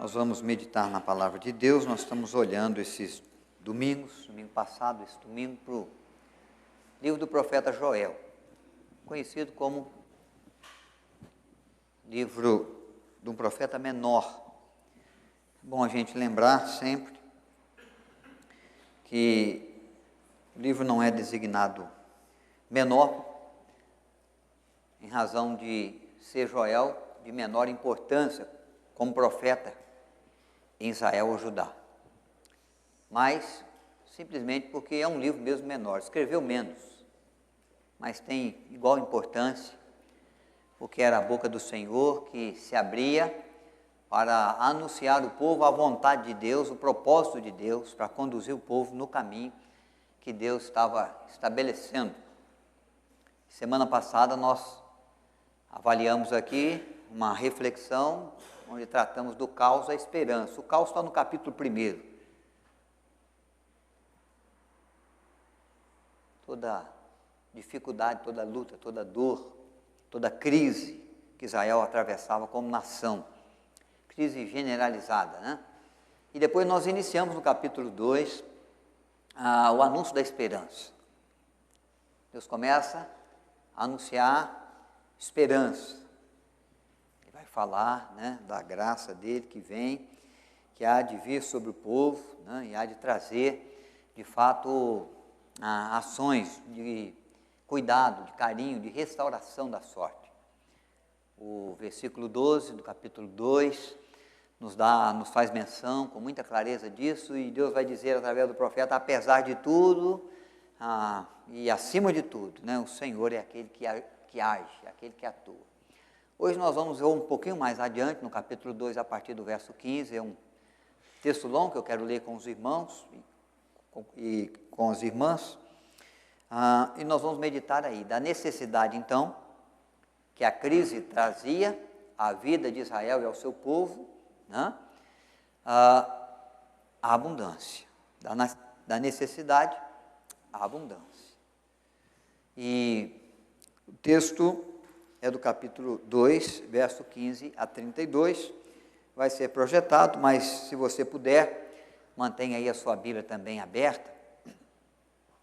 Nós vamos meditar na Palavra de Deus. Nós estamos olhando esses domingos, domingo passado, esse domingo, para o livro do profeta Joel, conhecido como livro de um profeta menor. É bom a gente lembrar sempre que o livro não é designado menor, em razão de ser Joel de menor importância como profeta em Israel ou Judá, mas simplesmente porque é um livro mesmo menor, escreveu menos, mas tem igual importância, porque era a boca do Senhor que se abria para anunciar ao povo a vontade de Deus, o propósito de Deus, para conduzir o povo no caminho que Deus estava estabelecendo. Semana passada nós avaliamos aqui uma reflexão onde tratamos do caos à esperança. O caos está no capítulo 1. Toda dificuldade, toda luta, toda dor, toda crise que Israel atravessava como nação. Crise generalizada, né? E depois nós iniciamos no capítulo 2 o anúncio da esperança. Deus começa a anunciar esperança. Falar, né, da graça dele que vem, que há de vir sobre o povo, né, e há de trazer, de fato, ações de cuidado, de carinho, de restauração da sorte. O versículo 12 do capítulo 2 nos faz menção com muita clareza disso, e Deus vai dizer através do profeta: apesar de tudo e acima de tudo, né, o Senhor é aquele que age, aquele que atua. Hoje nós vamos ver um pouquinho mais adiante, no capítulo 2, a partir do verso 15, é um texto longo que eu quero ler com os irmãos e com as irmãs, e nós vamos meditar aí, da necessidade então, que a crise trazia à vida de Israel e ao seu povo, né? A abundância, da necessidade à abundância. E o texto é do capítulo 2, verso 15 a 32, vai ser projetado, mas se você puder, mantenha aí a sua Bíblia também aberta,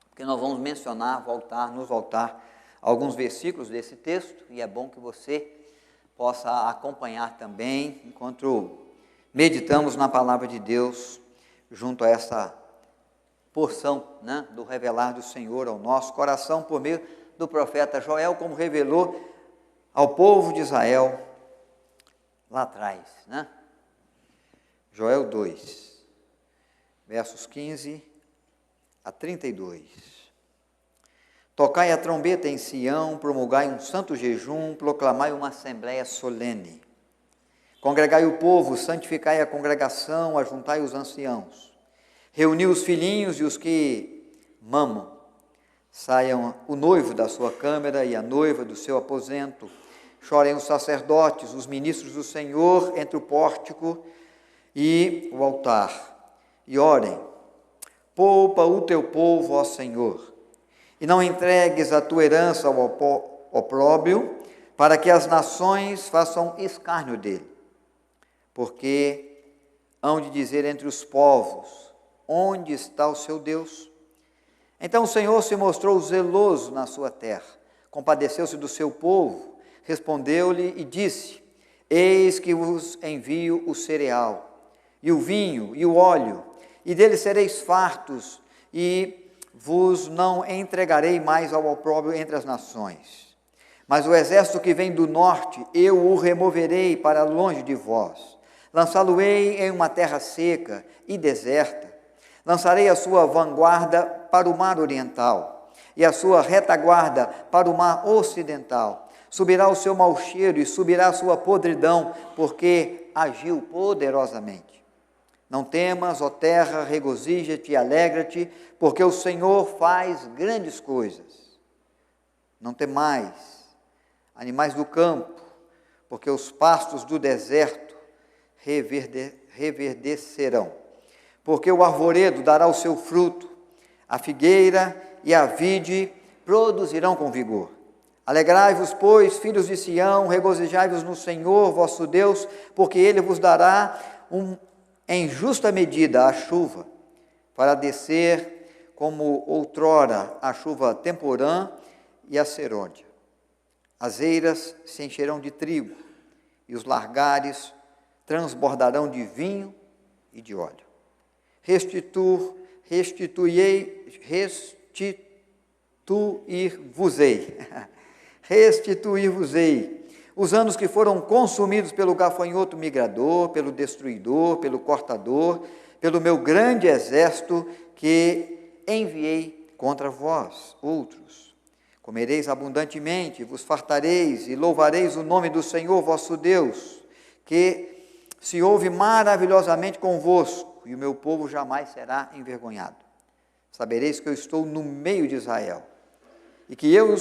porque nós vamos mencionar, nos voltar a alguns versículos desse texto, e é bom que você possa acompanhar também, enquanto meditamos na Palavra de Deus, junto a essa porção, né, do revelar do Senhor ao nosso coração, por meio do profeta Joel, como revelou ao povo de Israel lá atrás, né? Joel 2, versos 15 a 32. Tocai a trombeta em Sião, promulgai um santo jejum, proclamai uma assembleia solene. Congregai o povo, santificai a congregação, ajuntai os anciãos. Reuni os filhinhos e os que mamam. Saiam o noivo da sua câmara e a noiva do seu aposento. Chorem os sacerdotes, os ministros do Senhor entre o pórtico e o altar. E orem: poupa o teu povo, ó Senhor, e não entregues a tua herança ao opróbrio, para que as nações façam escárnio dele. Porque hão de dizer entre os povos: onde está o seu Deus? Então o Senhor se mostrou zeloso na sua terra, compadeceu-se do seu povo, respondeu-lhe e disse: eis que vos envio o cereal, e o vinho, e o óleo, e dele sereis fartos, e vos não entregarei mais ao opróbrio entre as nações. Mas o exército que vem do norte, eu o removerei para longe de vós, lançá-lo-ei em uma terra seca e deserta. Lançarei a sua vanguarda para o mar oriental, e a sua retaguarda para o mar ocidental. Subirá o seu mau cheiro e subirá a sua podridão, porque agiu poderosamente. Não temas, ó terra, regozija-te e alegra-te, porque o Senhor faz grandes coisas. Não temais, animais do campo, porque os pastos do deserto reverdecerão. Porque o arvoredo dará o seu fruto, a figueira e a vide produzirão com vigor. Alegrai-vos, pois, filhos de Sião, regozijai-vos no Senhor, vosso Deus, porque Ele vos dará em justa medida a chuva, para descer como outrora a chuva temporã e a serôdia. As eiras se encherão de trigo, e os largares transbordarão de vinho e de óleo. Restituir-vos-ei os anos que foram consumidos pelo gafanhoto migrador, pelo destruidor, pelo cortador, pelo meu grande exército que enviei contra vós, outros. Comereis abundantemente, vos fartareis e louvareis o nome do Senhor vosso Deus, que se ouve maravilhosamente convosco, e o meu povo jamais será envergonhado. Sabereis que eu estou no meio de Israel, e que eu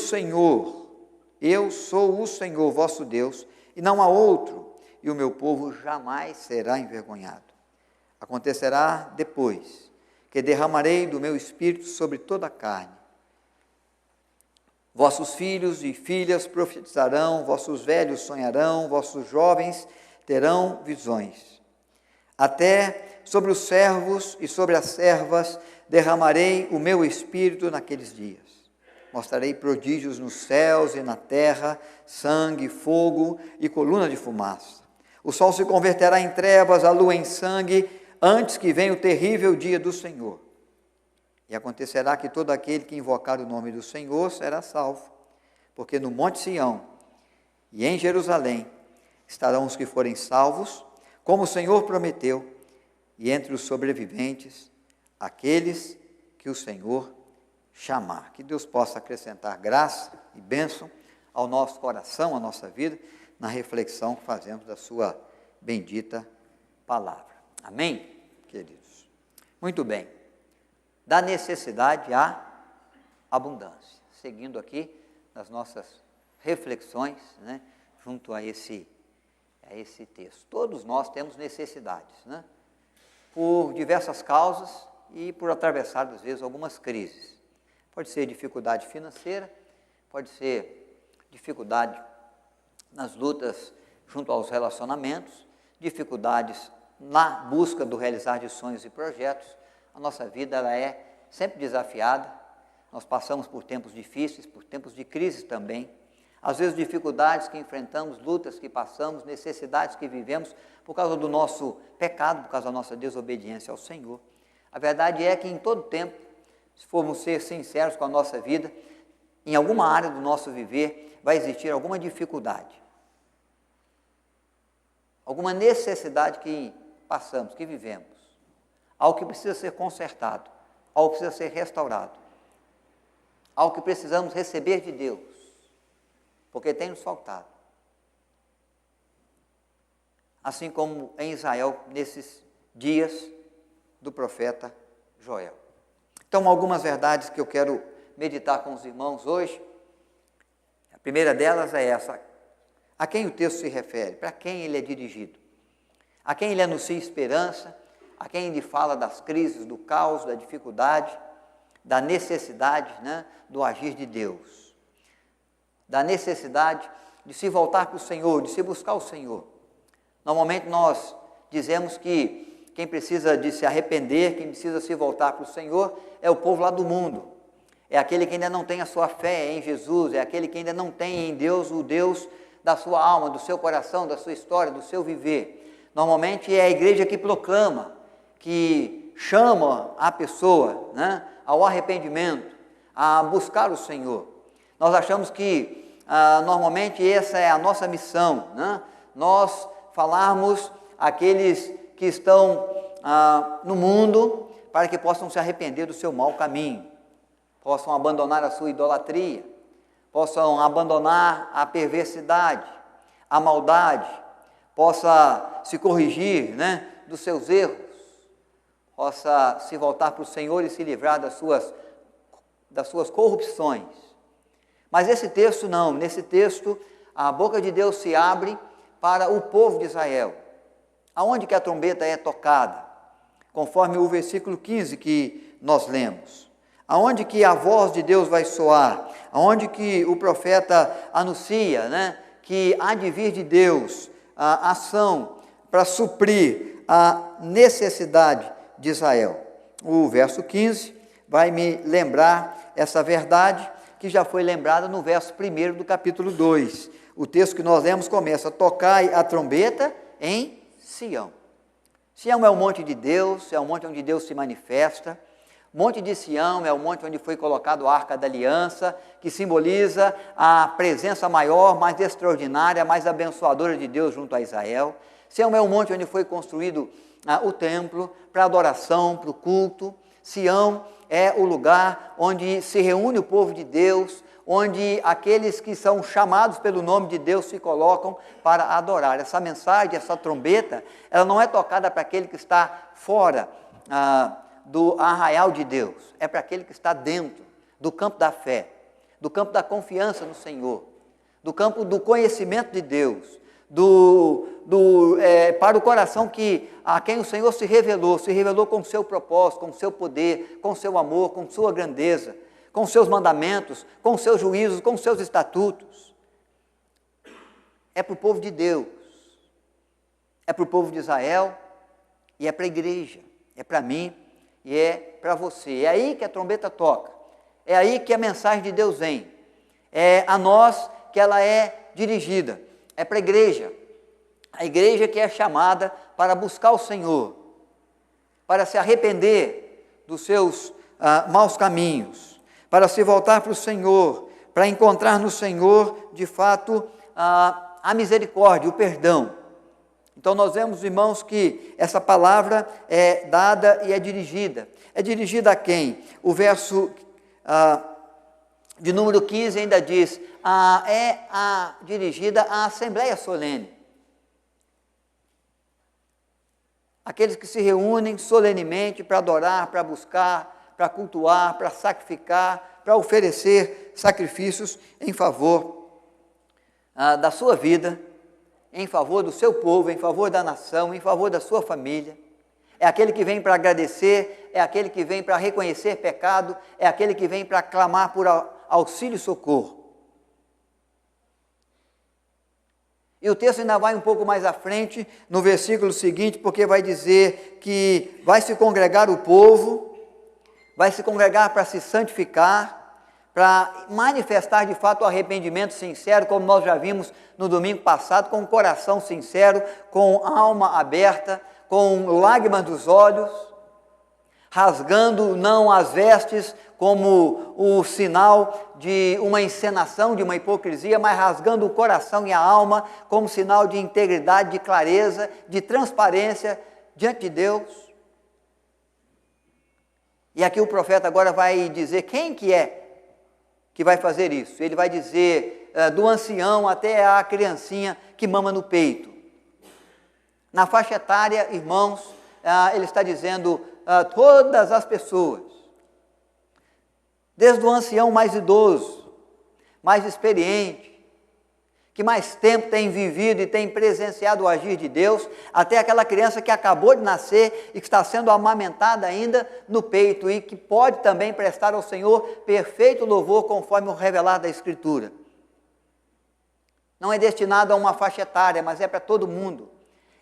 sou o Senhor vosso Deus, e não há outro, e o meu povo jamais será envergonhado. Acontecerá depois, que derramarei do meu espírito sobre toda a carne. Vossos filhos e filhas profetizarão, vossos velhos sonharão, vossos jovens terão visões. Até sobre os servos e sobre as servas derramarei o meu espírito naqueles dias. Mostrarei prodígios nos céus e na terra, sangue, fogo e coluna de fumaça. O sol se converterá em trevas, a lua em sangue, antes que venha o terrível dia do Senhor. E acontecerá que todo aquele que invocar o nome do Senhor será salvo, porque no Monte Sião e em Jerusalém estarão os que forem salvos, como o Senhor prometeu, e entre os sobreviventes, aqueles que o Senhor chamar. Que Deus possa acrescentar graça e bênção ao nosso coração, à nossa vida, na reflexão que fazemos da sua bendita palavra. Amém, queridos? Muito bem. Da necessidade à abundância. Seguindo aqui nas nossas reflexões, né, junto a esse texto. Todos nós temos necessidades, né? Por diversas causas e por atravessar, às vezes, algumas crises. Pode ser dificuldade financeira, pode ser dificuldade nas lutas junto aos relacionamentos, dificuldades na busca do realizar de sonhos e projetos. A nossa vida ela é sempre desafiada, nós passamos por tempos difíceis, por tempos de crise também, às vezes dificuldades que enfrentamos, lutas que passamos, necessidades que vivemos por causa do nosso pecado, por causa da nossa desobediência ao Senhor. A verdade é que em todo tempo, se formos ser sinceros com a nossa vida, em alguma área do nosso viver vai existir alguma dificuldade, alguma necessidade que passamos, que vivemos, algo que precisa ser consertado, algo que precisa ser restaurado, algo que precisamos receber de Deus, porque tem nos faltado. Assim como em Israel, nesses dias do profeta Joel. Então, algumas verdades que eu quero meditar com os irmãos hoje. A primeira delas é essa: a quem o texto se refere, para quem ele é dirigido, a quem ele anuncia esperança, a quem ele fala das crises, do caos, da dificuldade, da necessidade, né, do agir de Deus, da necessidade de se voltar para o Senhor, de se buscar o Senhor. Normalmente nós dizemos que quem precisa de se arrepender, quem precisa se voltar para o Senhor, é o povo lá do mundo. É aquele que ainda não tem a sua fé em Jesus, é aquele que ainda não tem em Deus o Deus da sua alma, do seu coração, da sua história, do seu viver. Normalmente é a igreja que proclama, que chama a pessoa, né, ao arrependimento, a buscar o Senhor. Nós achamos que normalmente essa é a nossa missão, né? Nós falarmos àqueles que estão no mundo para que possam se arrepender do seu mau caminho, possam abandonar a sua idolatria, possam abandonar a perversidade, a maldade, possa se corrigir, né, dos seus erros, possa se voltar para o Senhor e se livrar das suas corrupções. Mas esse texto não, nesse texto a boca de Deus se abre para o povo de Israel. Aonde que a trombeta é tocada? Conforme o versículo 15 que nós lemos. Aonde que a voz de Deus vai soar? Aonde que o profeta anuncia, né, que há de vir de Deus a ação para suprir a necessidade de Israel. O verso 15 vai me lembrar essa verdade que já foi lembrada no verso 1 do capítulo 2. O texto que nós lemos começa: tocai a trombeta em Sião. Sião é o monte de Deus, é o monte onde Deus se manifesta. O monte de Sião é o monte onde foi colocado a Arca da Aliança, que simboliza a presença maior, mais extraordinária, mais abençoadora de Deus junto a Israel. Sião é o monte onde foi construído o templo para adoração, para o culto. Sião é o lugar onde se reúne o povo de Deus, onde aqueles que são chamados pelo nome de Deus se colocam para adorar. Essa mensagem, essa trombeta, ela não é tocada para aquele que está fora do arraial de Deus, é para aquele que está dentro do campo da fé, do campo da confiança no Senhor, do campo do conhecimento de Deus, para o coração a quem o Senhor se revelou com o seu propósito, com o seu poder, com o seu amor, com sua grandeza, com os seus mandamentos, com os seus juízos, com os seus estatutos. É para o povo de Deus, é para o povo de Israel e é para a igreja, é para mim e é para você. É aí que a trombeta toca, é aí que a mensagem de Deus vem, é a nós que ela é dirigida, é para a igreja que é chamada para buscar o Senhor, para se arrepender dos seus maus caminhos, para se voltar para o Senhor, para encontrar no Senhor, de fato, a misericórdia, o perdão. Então nós vemos, irmãos, que essa palavra é dada e é dirigida. É dirigida a quem? O verso de número 15 ainda diz, dirigida à Assembleia Solene. Aqueles que se reúnem solenemente para adorar, para buscar, para cultuar, para sacrificar, para oferecer sacrifícios em favor da sua vida, em favor do seu povo, em favor da nação, em favor da sua família. É aquele que vem para agradecer, é aquele que vem para reconhecer pecado, é aquele que vem para clamar por auxílio e socorro. E o texto ainda vai um pouco mais à frente, no versículo seguinte, porque vai dizer que vai se congregar o povo, vai se congregar para se santificar, para manifestar de fato o arrependimento sincero, como nós já vimos no domingo passado, com o coração sincero, com a alma aberta, com lágrimas dos olhos, rasgando não as vestes como o sinal de uma encenação, de uma hipocrisia, mas rasgando o coração e a alma como sinal de integridade, de clareza, de transparência diante de Deus. E aqui o profeta agora vai dizer quem que é que vai fazer isso. Ele vai dizer do ancião até a criancinha que mama no peito. Na faixa etária, irmãos, ele está dizendo todas as pessoas, desde o ancião mais idoso, mais experiente, que mais tempo tem vivido e tem presenciado o agir de Deus, até aquela criança que acabou de nascer e que está sendo amamentada ainda no peito e que pode também prestar ao Senhor perfeito louvor conforme o revelado da Escritura. Não é destinado a uma faixa etária, mas é para todo mundo.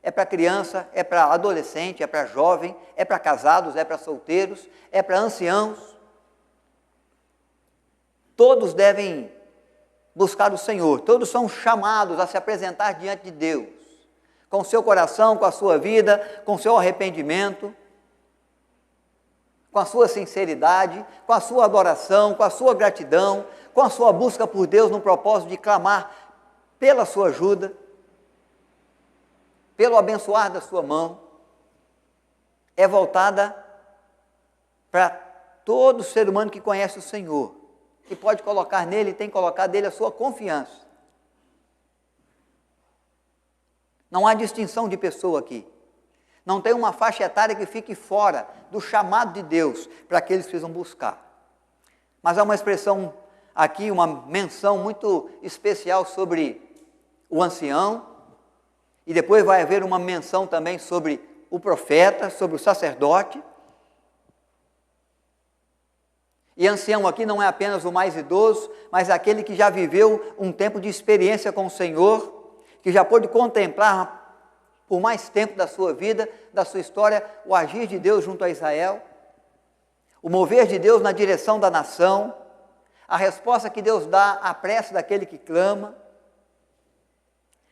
É para criança, é para adolescente, é para jovem, é para casados, é para solteiros, é para anciãos. Todos devem buscar o Senhor, todos são chamados a se apresentar diante de Deus, com o seu coração, com a sua vida, com o seu arrependimento, com a sua sinceridade, com a sua adoração, com a sua gratidão, com a sua busca por Deus no propósito de clamar pela sua ajuda, pelo abençoar da sua mão. É voltada para todo ser humano que conhece o Senhor, que pode colocar nele, tem colocado nele a sua confiança. Não há distinção de pessoa aqui. Não tem uma faixa etária que fique fora do chamado de Deus para aqueles que precisam buscar. Mas há uma expressão aqui, uma menção muito especial sobre o ancião, e depois vai haver uma menção também sobre o profeta, sobre o sacerdote. E ancião aqui não é apenas o mais idoso, mas aquele que já viveu um tempo de experiência com o Senhor, que já pôde contemplar por mais tempo da sua vida, da sua história, o agir de Deus junto a Israel, o mover de Deus na direção da nação, a resposta que Deus dá à prece daquele que clama.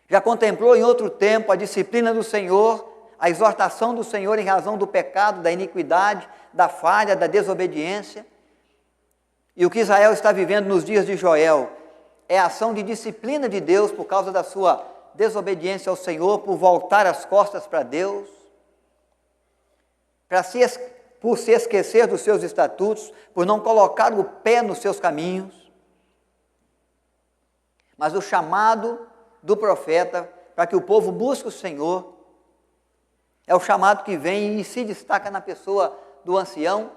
Já contemplou em outro tempo a disciplina do Senhor, a exortação do Senhor em razão do pecado, da iniquidade, da falha, da desobediência. E o que Israel está vivendo nos dias de Joel é a ação de disciplina de Deus por causa da sua desobediência ao Senhor, por voltar as costas para Deus, por se esquecer dos seus estatutos, por não colocar o pé nos seus caminhos. Mas o chamado do profeta para que o povo busque o Senhor é o chamado que vem e se destaca na pessoa do ancião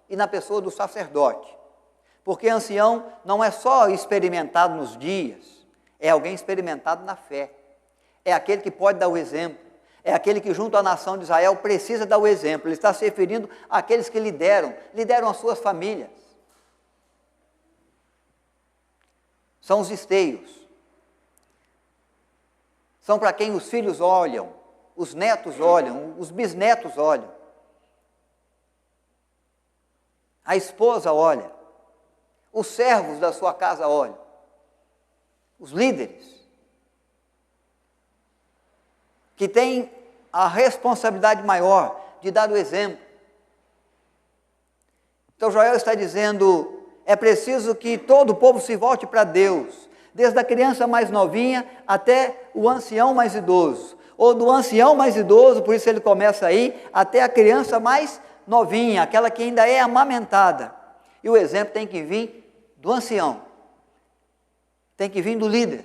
e na pessoa do sacerdote. Porque ancião não é só experimentado nos dias, é alguém experimentado na fé. É aquele que pode dar o exemplo, é aquele que junto à nação de Israel precisa dar o exemplo. Ele está se referindo àqueles que lideram as suas famílias. São os esteios. São para quem os filhos olham, os netos olham, os bisnetos olham. A esposa olha, os servos da sua casa olham, os líderes, que têm a responsabilidade maior de dar o exemplo. Então Joel está dizendo, é preciso que todo o povo se volte para Deus, desde a criança mais novinha até o ancião mais idoso, ou do ancião mais idoso, por isso ele começa aí, até a criança mais novinha, aquela que ainda é amamentada. E o exemplo tem que vir do ancião, tem que vir do líder.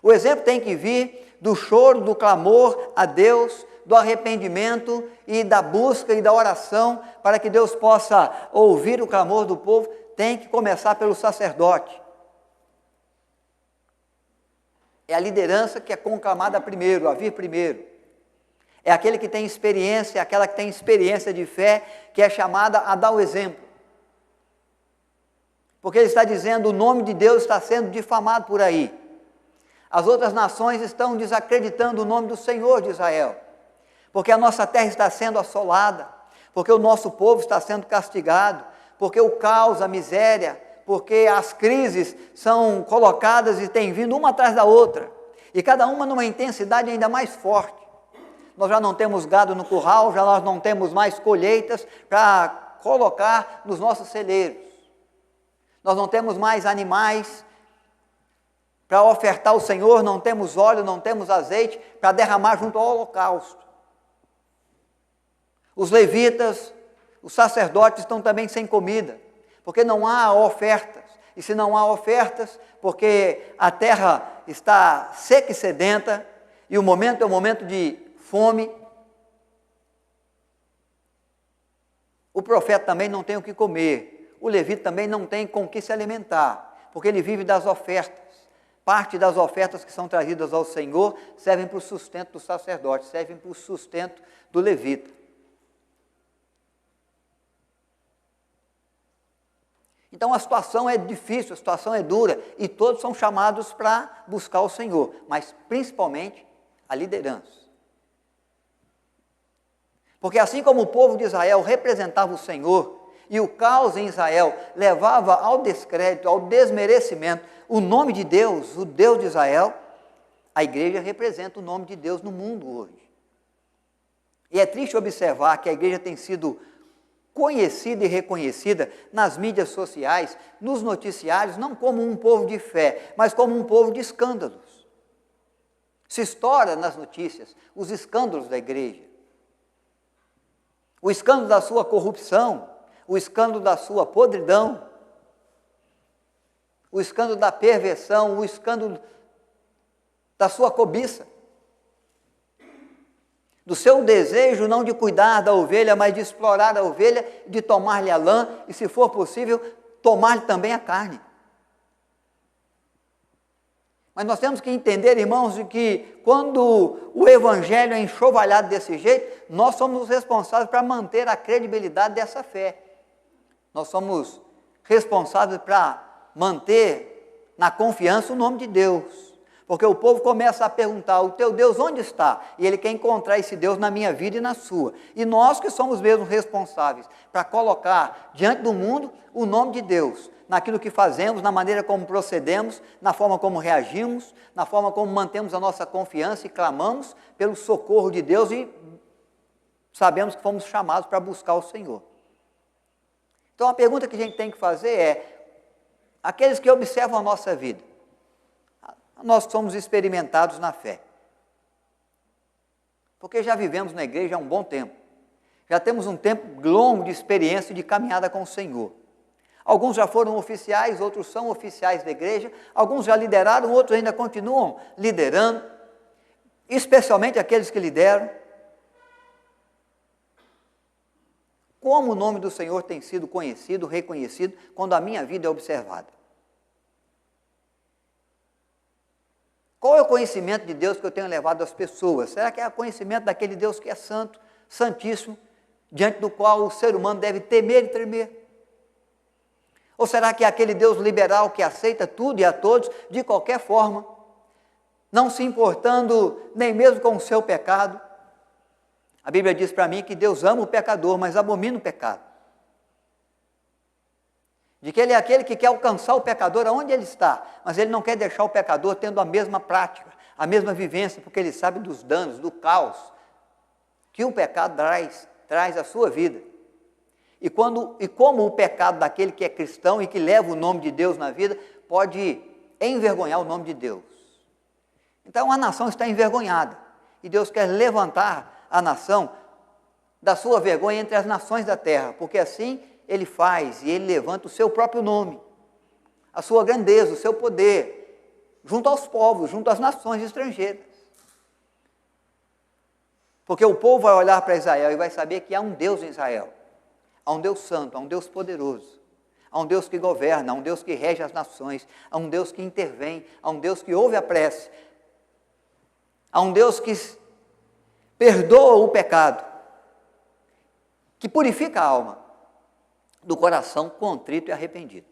O exemplo tem que vir do choro, do clamor a Deus, do arrependimento e da busca e da oração, para que Deus possa ouvir o clamor do povo, tem que começar pelo sacerdote. É a liderança que é conclamada primeiro, a vir primeiro. É aquele que tem experiência, aquela que tem experiência de fé, que é chamada a dar o exemplo. Porque ele está dizendo, o nome de Deus está sendo difamado por aí. As outras nações estão desacreditando o nome do Senhor de Israel. Porque a nossa terra está sendo assolada, porque o nosso povo está sendo castigado, porque o caos, a miséria, porque as crises são colocadas e têm vindo uma atrás da outra, e cada uma numa intensidade ainda mais forte. Nós já não temos gado no curral, já nós não temos mais colheitas para colocar nos nossos celeiros. Nós não temos mais animais para ofertar ao Senhor, não temos óleo, não temos azeite para derramar junto ao holocausto. Os levitas, os sacerdotes estão também sem comida, porque não há ofertas. E se não há ofertas, porque a terra está seca e sedenta, e o momento é um momento de fome, o profeta também não tem o que comer, o levita também não tem com que se alimentar, porque ele vive das ofertas. Parte das ofertas que são trazidas ao Senhor servem para o sustento do sacerdote, servem para o sustento do levita. Então a situação é difícil, a situação é dura, e todos são chamados para buscar o Senhor, mas principalmente a liderança. Porque assim como o povo de Israel representava o Senhor, e o caos em Israel levava ao descrédito, ao desmerecimento, o nome de Deus, o Deus de Israel, a igreja representa o nome de Deus no mundo hoje. E é triste observar que a igreja tem sido conhecida e reconhecida nas mídias sociais, nos noticiários, não como um povo de fé, mas como um povo de escândalos. Se estoura nas notícias os escândalos da igreja. O escândalo da sua corrupção, o escândalo da sua podridão, o escândalo da perversão, o escândalo da sua cobiça, do seu desejo não de cuidar da ovelha, mas de explorar a ovelha, de tomar-lhe a lã e, se for possível, tomar-lhe também a carne. Mas nós temos que entender, irmãos, de que quando o evangelho é enxovalhado desse jeito, nós somos os responsáveis para manter a credibilidade dessa fé. Nós somos responsáveis para manter na confiança o nome de Deus. Porque o povo começa a perguntar, o teu Deus onde está? E ele quer encontrar esse Deus na minha vida e na sua. E nós que somos mesmo responsáveis para colocar diante do mundo o nome de Deus, naquilo que fazemos, na maneira como procedemos, na forma como reagimos, na forma como mantemos a nossa confiança e clamamos pelo socorro de Deus e sabemos que fomos chamados para buscar o Senhor. Então a pergunta que a gente tem que fazer é, aqueles que observam a nossa vida, nós somos experimentados na fé. Porque já vivemos na igreja há um bom tempo. Já temos um tempo longo de experiência e de caminhada com o Senhor. Alguns já foram oficiais, outros são oficiais da igreja, alguns já lideraram, outros ainda continuam liderando, especialmente aqueles que lideram. Como o nome do Senhor tem sido conhecido, reconhecido, quando a minha vida é observada? Qual é o conhecimento de Deus que eu tenho levado às pessoas? Será que é o conhecimento daquele Deus que é santo, santíssimo, diante do qual o ser humano deve temer e tremer? Ou será que é aquele Deus liberal que aceita tudo e a todos, de qualquer forma, não se importando nem mesmo com o seu pecado? A Bíblia diz para mim que Deus ama o pecador, mas abomina o pecado. De que Ele é aquele que quer alcançar o pecador aonde ele está, mas Ele não quer deixar o pecador tendo a mesma prática, a mesma vivência, porque Ele sabe dos danos, do caos que o pecado traz à sua vida. E como o pecado daquele que é cristão e que leva o nome de Deus na vida, pode envergonhar o nome de Deus. Então a nação está envergonhada, e Deus quer levantar a nação da sua vergonha entre as nações da terra, porque assim Ele faz e Ele levanta o seu próprio nome, a sua grandeza, o seu poder, junto aos povos, junto às nações estrangeiras. Porque o povo vai olhar para Israel e vai saber que há um Deus em Israel, há um Deus santo, há um Deus poderoso, há um Deus que governa, há um Deus que rege as nações, há um Deus que intervém, há um Deus que ouve a prece, há um Deus que perdoa o pecado, que purifica a alma do coração contrito e arrependido.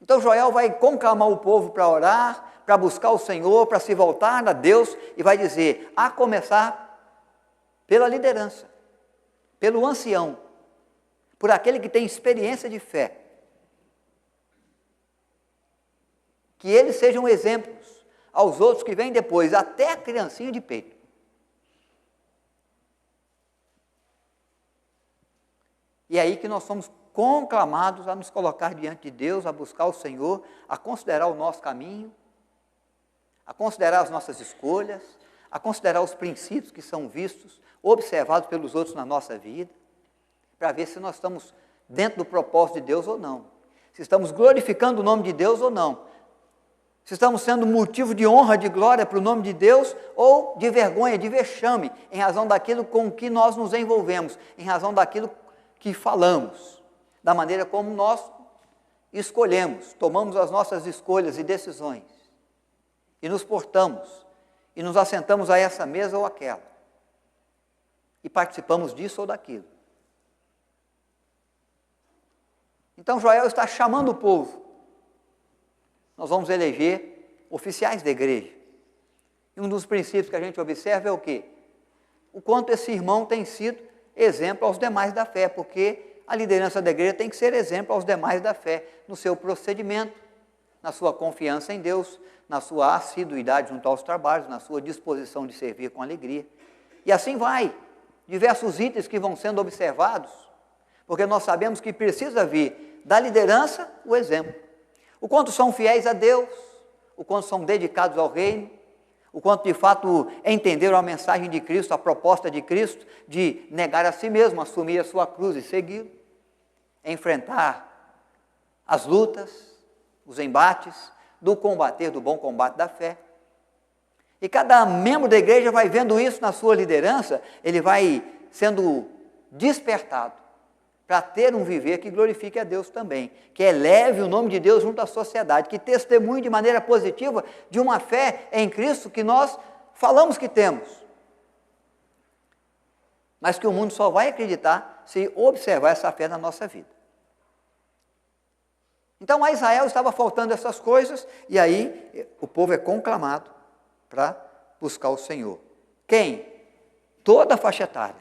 Então Joel vai conclamar o povo para orar, para buscar o Senhor, para se voltar a Deus, e vai dizer, a começar pela liderança, pelo ancião, por aquele que tem experiência de fé. Que eles sejam exemplos aos outros que vêm depois, até a criancinha de peito. E é aí que nós somos conclamados a nos colocar diante de Deus, a buscar o Senhor, a considerar o nosso caminho, a considerar as nossas escolhas, a considerar os princípios que são vistos, observados pelos outros na nossa vida, para ver se nós estamos dentro do propósito de Deus ou não, se estamos glorificando o nome de Deus ou não, se estamos sendo motivo de honra, de glória para o nome de Deus, ou de vergonha, de vexame, em razão daquilo com que nós nos envolvemos, em razão daquilo que falamos, da maneira como nós escolhemos, tomamos as nossas escolhas e decisões, e nos portamos, e nos assentamos a essa mesa ou aquela, e participamos disso ou daquilo. Então Joel está chamando o povo. Nós vamos eleger oficiais da igreja. E um dos princípios que a gente observa é o quê? O quanto esse irmão tem sido exemplo aos demais da fé, porque a liderança da igreja tem que ser exemplo aos demais da fé, no seu procedimento, na sua confiança em Deus, na sua assiduidade junto aos trabalhos, na sua disposição de servir com alegria. E assim vai, diversos itens que vão sendo observados, porque nós sabemos que precisa vir da liderança o exemplo. O quanto são fiéis a Deus, o quanto são dedicados ao reino, o quanto de fato entenderam a mensagem de Cristo, a proposta de Cristo, de negar a si mesmo, assumir a sua cruz e segui-lo, enfrentar as lutas, os embates, do combater do bom combate da fé. E cada membro da igreja vai vendo isso na sua liderança, ele vai sendo despertado para ter um viver que glorifique a Deus também, que eleve o nome de Deus junto à sociedade, que testemunhe de maneira positiva de uma fé em Cristo que nós falamos que temos, mas que o mundo só vai acreditar se observar essa fé na nossa vida. Então a Israel estava faltando essas coisas, e aí o povo é conclamado para buscar o Senhor. Quem? Toda a faixa etária,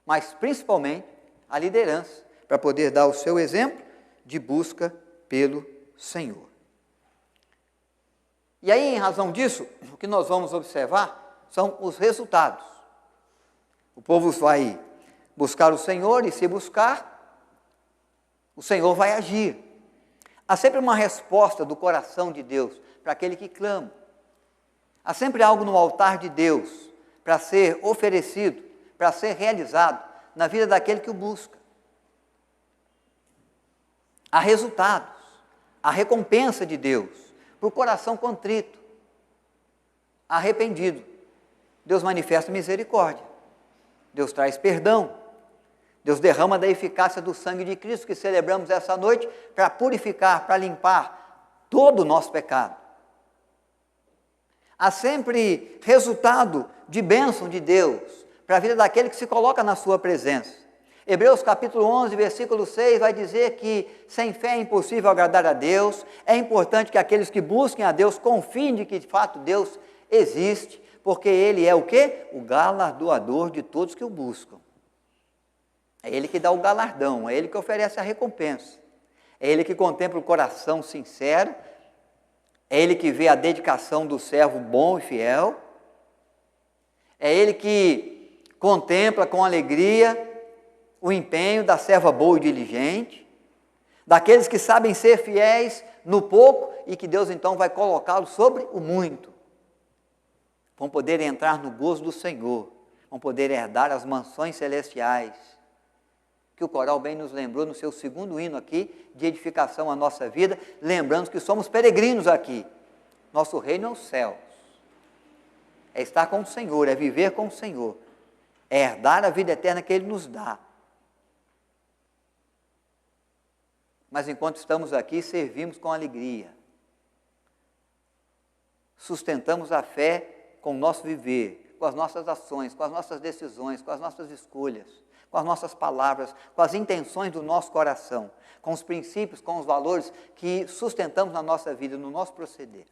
mas principalmente a liderança, para poder dar o seu exemplo de busca pelo Senhor. E aí, em razão disso, o que nós vamos observar são os resultados. O povo vai buscar o Senhor, e se buscar, o Senhor vai agir. Há sempre uma resposta do coração de Deus para aquele que clama. Há sempre algo no altar de Deus para ser oferecido, para ser realizado na vida daquele que o busca. Há resultados, há recompensa de Deus para o coração contrito, arrependido. Deus manifesta misericórdia, Deus traz perdão, Deus derrama da eficácia do sangue de Cristo que celebramos essa noite para purificar, para limpar todo o nosso pecado. Há sempre resultado de bênção de Deus para a vida daquele que se coloca na sua presença. Hebreus capítulo 11, versículo 6 vai dizer que sem fé é impossível agradar a Deus. É importante que aqueles que busquem a Deus confiem de que de fato Deus existe, porque Ele é o quê? O galardoador de todos que o buscam. É Ele que dá o galardão, é Ele que oferece a recompensa. É Ele que contempla o coração sincero, é Ele que vê a dedicação do servo bom e fiel, é Ele que contempla com alegria o empenho da serva boa e diligente, daqueles que sabem ser fiéis no pouco e que Deus então vai colocá-los sobre o muito. Vão poder entrar no gozo do Senhor, vão poder herdar as mansões celestiais, que o coral bem nos lembrou no seu segundo hino aqui, de edificação à nossa vida, lembrando que somos peregrinos aqui. Nosso reino é os céus, é estar com o Senhor, é viver com o Senhor, é herdar a vida eterna que Ele nos dá. Mas enquanto estamos aqui, servimos com alegria, sustentamos a fé com o nosso viver, com as nossas ações, com as nossas decisões, com as nossas escolhas, com as nossas palavras, com as intenções do nosso coração, com os princípios, com os valores que sustentamos na nossa vida, no nosso proceder.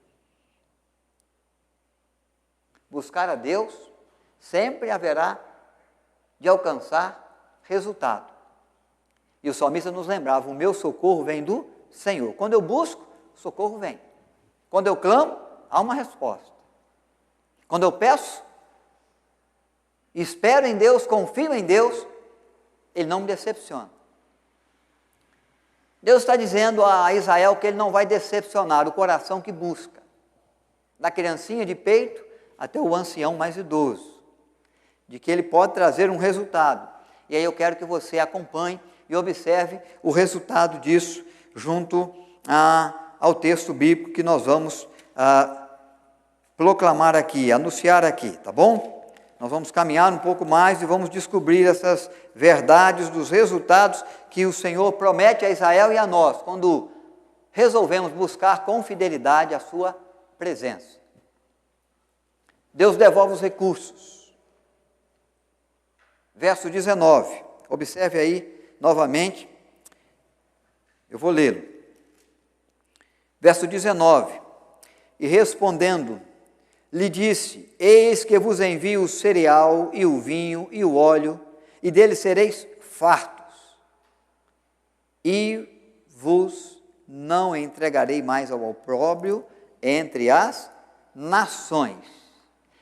Buscar a Deus sempre haverá de alcançar resultado. E o salmista nos lembrava, o meu socorro vem do Senhor. Quando eu busco, o socorro vem. Quando eu clamo, há uma resposta. Quando eu peço, espero em Deus, confio em Deus, Ele não me decepciona. Deus está dizendo a Israel que Ele não vai decepcionar o coração que busca, da criancinha de peito até o ancião mais idoso, de que Ele pode trazer um resultado. E aí eu quero que você acompanhe e observe o resultado disso junto ao texto bíblico que nós vamos proclamar aqui, anunciar aqui, tá bom? Nós vamos caminhar um pouco mais e vamos descobrir essas verdades dos resultados que o Senhor promete a Israel e a nós, quando resolvemos buscar com fidelidade a sua presença. Deus devolve os recursos. Verso 19, observe aí novamente, eu vou lê-lo. Verso 19, e respondendo, lhe disse, eis que vos envio o cereal e o vinho e o óleo, e dele sereis fartos, e vos não entregarei mais ao opróbrio entre as nações.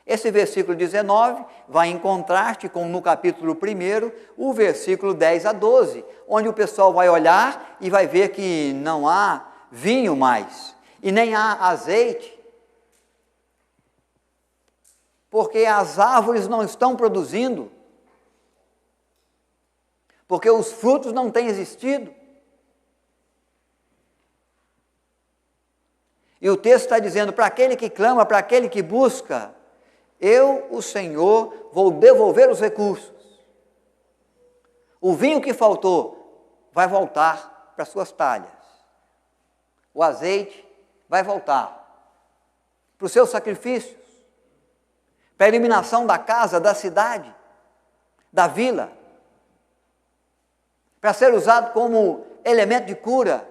Esse versículo 19 vai em contraste com, no capítulo 1, o versículo 10 a 12, onde o pessoal vai olhar e vai ver que não há vinho mais, e nem há azeite, porque as árvores não estão produzindo, porque os frutos não têm existido. E o texto está dizendo, para aquele que clama, para aquele que busca, eu, o Senhor, vou devolver os recursos. O vinho que faltou vai voltar para suas talhas. O azeite vai voltar para os seus sacrifícios, para a iluminação da casa, da cidade, da vila, para ser usado como elemento de cura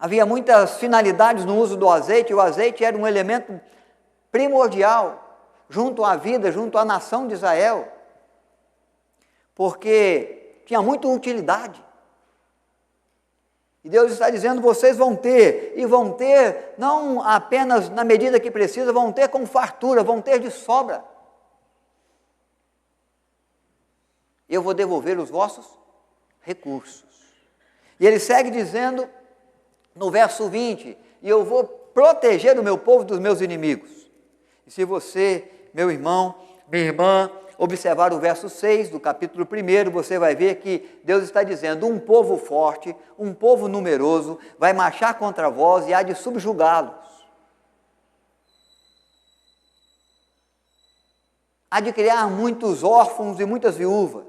Havia muitas finalidades no uso do azeite, e o azeite era um elemento primordial junto à vida, junto à nação de Israel, porque tinha muita utilidade. E Deus está dizendo, vocês vão ter, e vão ter não apenas na medida que precisa, vão ter com fartura, vão ter de sobra. Eu vou devolver os vossos recursos. E ele segue dizendo, no verso 20, e eu vou proteger o meu povo dos meus inimigos. E se você, meu irmão, minha irmã, observar o verso 6 do capítulo 1, você vai ver que Deus está dizendo, um povo forte, um povo numeroso, vai marchar contra vós e há de subjugá-los. Há de criar muitos órfãos e muitas viúvas.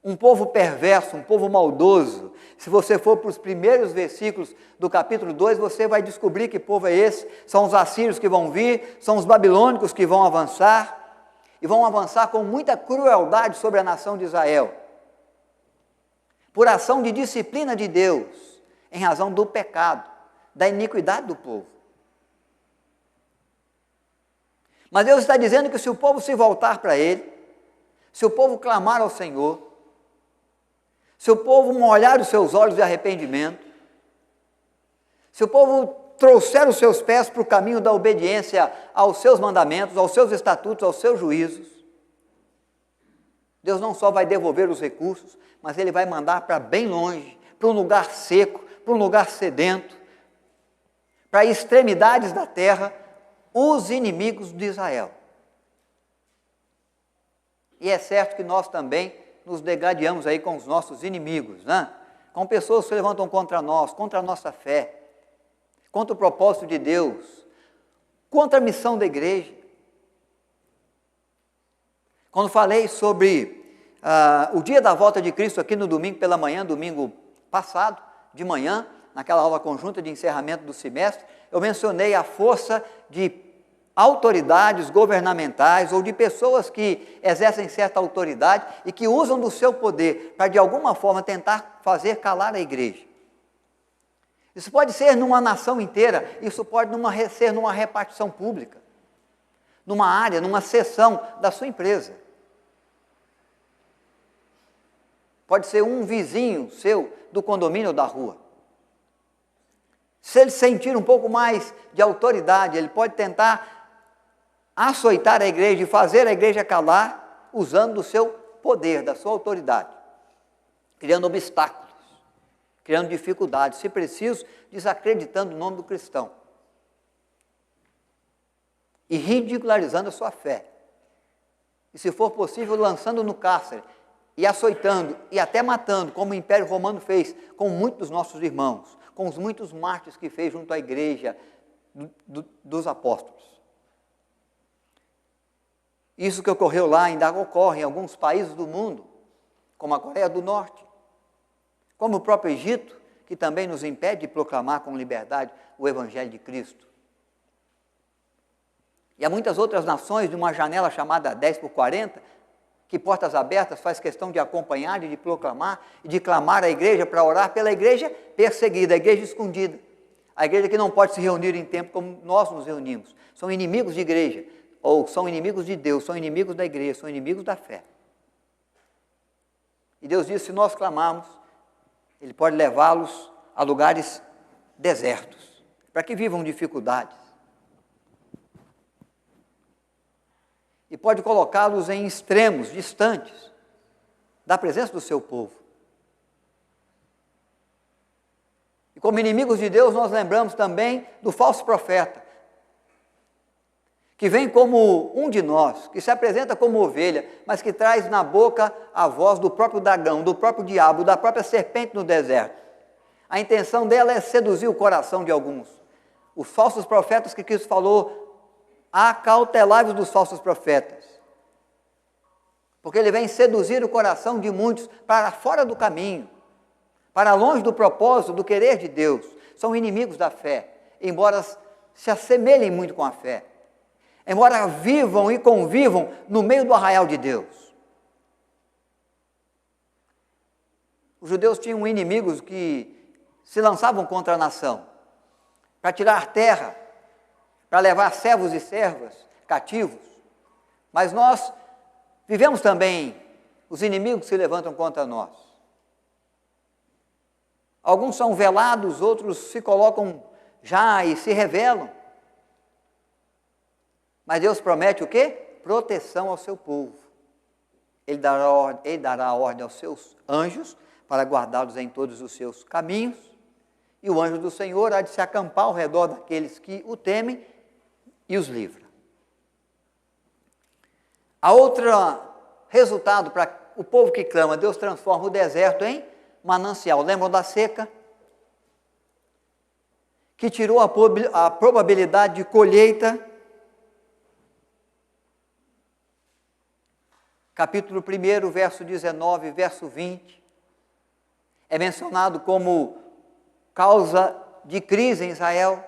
Um povo perverso, um povo maldoso. Se você for para os primeiros versículos do capítulo 2, você vai descobrir que povo é esse. São os assírios que vão vir, são os babilônicos que vão avançar, e vão avançar com muita crueldade sobre a nação de Israel, por ação de disciplina de Deus, em razão do pecado, da iniquidade do povo. Mas Deus está dizendo que se o povo se voltar para Ele, se o povo clamar ao Senhor, se o povo molhar os seus olhos de arrependimento, se o povo trouxer os seus pés para o caminho da obediência aos seus mandamentos, aos seus estatutos, aos seus juízos, Deus não só vai devolver os recursos, mas Ele vai mandar para bem longe, para um lugar seco, para um lugar sedento, para extremidades da terra, os inimigos de Israel. E é certo que nós também nos degladiamos aí com os nossos inimigos, né? Com pessoas que se levantam contra nós, contra a nossa fé, contra o propósito de Deus, contra a missão da igreja. Quando falei sobre o dia da volta de Cristo aqui no domingo pela manhã, domingo passado, de manhã, naquela aula conjunta de encerramento do semestre, eu mencionei a força de autoridades governamentais ou de pessoas que exercem certa autoridade e que usam do seu poder para de alguma forma tentar fazer calar a igreja. Isso pode ser numa nação inteira, isso pode ser numa repartição pública, numa área, numa seção da sua empresa. Pode ser um vizinho seu do condomínio ou da rua. Se ele sentir um pouco mais de autoridade, ele pode tentar açoitar a igreja e fazer a igreja calar, usando do seu poder, da sua autoridade, criando obstáculos, criando dificuldades, se preciso, desacreditando o nome do cristão e ridicularizando a sua fé, e se for possível, lançando no cárcere e açoitando e até matando, como o Império Romano fez com muitos dos nossos irmãos, com os muitos mártires que fez junto à igreja dos apóstolos. Isso que ocorreu lá ainda ocorre em alguns países do mundo, como a Coreia do Norte, como o próprio Egito, que também nos impede de proclamar com liberdade o Evangelho de Cristo. E há muitas outras nações de uma janela chamada 10x40, que portas abertas faz questão de acompanhar e de proclamar e de clamar a igreja para orar pela igreja perseguida, a igreja escondida, a igreja que não pode se reunir em tempo como nós nos reunimos. São inimigos de igreja, ou são inimigos de Deus, são inimigos da igreja, são inimigos da fé. E Deus diz, se nós clamarmos, Ele pode levá-los a lugares desertos, para que vivam dificuldades. E pode colocá-los em extremos, distantes da presença do seu povo. E como inimigos de Deus, nós lembramos também do falso profeta, que vem como um de nós, que se apresenta como ovelha, mas que traz na boca a voz do próprio dragão, do próprio diabo, da própria serpente no deserto. A intenção dela é seduzir o coração de alguns. Os falsos profetas que Cristo falou, acautelai-vos dos falsos profetas, porque ele vem seduzir o coração de muitos para fora do caminho, para longe do propósito, do querer de Deus. São inimigos da fé, embora se assemelhem muito com a fé, embora vivam e convivam no meio do arraial de Deus. Os judeus tinham inimigos que se lançavam contra a nação, para tirar terra, para levar servos e servas cativos. Mas nós vivemos também os inimigos que se levantam contra nós. Alguns são velados, outros se colocam já e se revelam. Mas Deus promete o quê? Proteção ao seu povo. Ele dará a ordem aos seus anjos para guardá-los em todos os seus caminhos, e o anjo do Senhor há de se acampar ao redor daqueles que o temem e os livra. A outra resultado para o povo que clama, Deus transforma o deserto em manancial. Lembram da seca? Que tirou a probabilidade de colheita. Capítulo 1, verso 19, verso 20, é mencionado como causa de crise em Israel.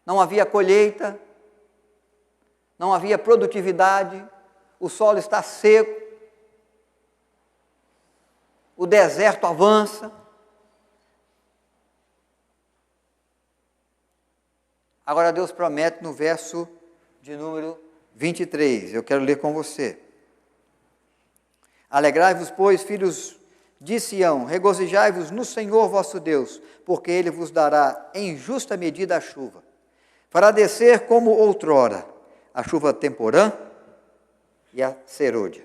Não havia colheita, não havia produtividade, o solo está seco, o deserto avança. Agora Deus promete no verso de número 23, eu quero ler com você. Alegrai-vos, pois, filhos de Sião, regozijai-vos no Senhor vosso Deus, porque Ele vos dará em justa medida a chuva. Fará descer como outrora a chuva temporã e a serôdia.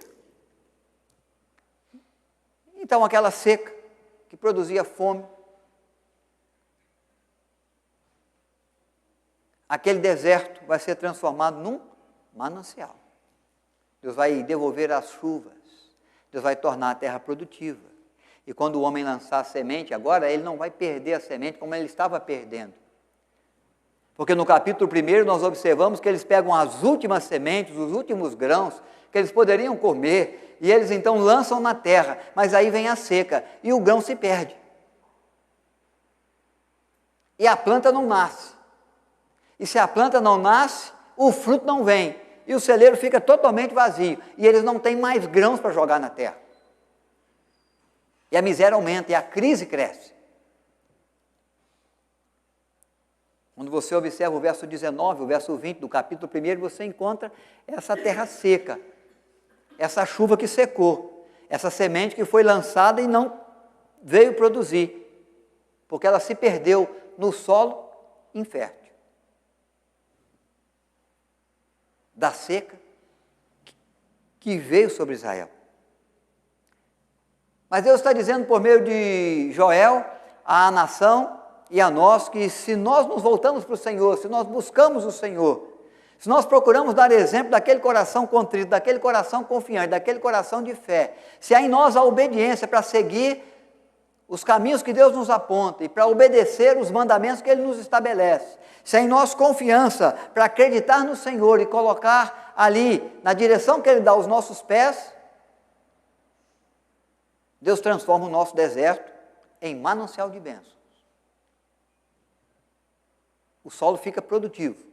Então aquela seca que produzia fome, aquele deserto vai ser transformado num manancial. Deus vai devolver as chuvas. Deus vai tornar a terra produtiva. E quando o homem lançar a semente, agora ele não vai perder a semente como ele estava perdendo. Porque no capítulo 1 nós observamos que eles pegam as últimas sementes, os últimos grãos, que eles poderiam comer, e eles então lançam na terra, mas aí vem a seca, e o grão se perde. E a planta não nasce. E se a planta não nasce, o fruto não vem. E o celeiro fica totalmente vazio, e eles não têm mais grãos para jogar na terra. E a miséria aumenta, e a crise cresce. Quando você observa o verso 19, o verso 20 do capítulo 1, você encontra essa terra seca, essa chuva que secou, essa semente que foi lançada e não veio produzir, porque ela se perdeu no solo infértil. Da seca que veio sobre Israel. Mas Deus está dizendo por meio de Joel à nação e a nós que se nós nos voltamos para o Senhor, se nós buscamos o Senhor, se nós procuramos dar exemplo daquele coração contrito, daquele coração confiante, daquele coração de fé, se há em nós a obediência para seguir os caminhos que Deus nos aponta e para obedecer os mandamentos que Ele nos estabelece, se há em nós confiança para acreditar no Senhor e colocar ali, na direção que Ele dá os nossos pés, Deus transforma o nosso deserto em manancial de bênçãos. O solo fica produtivo.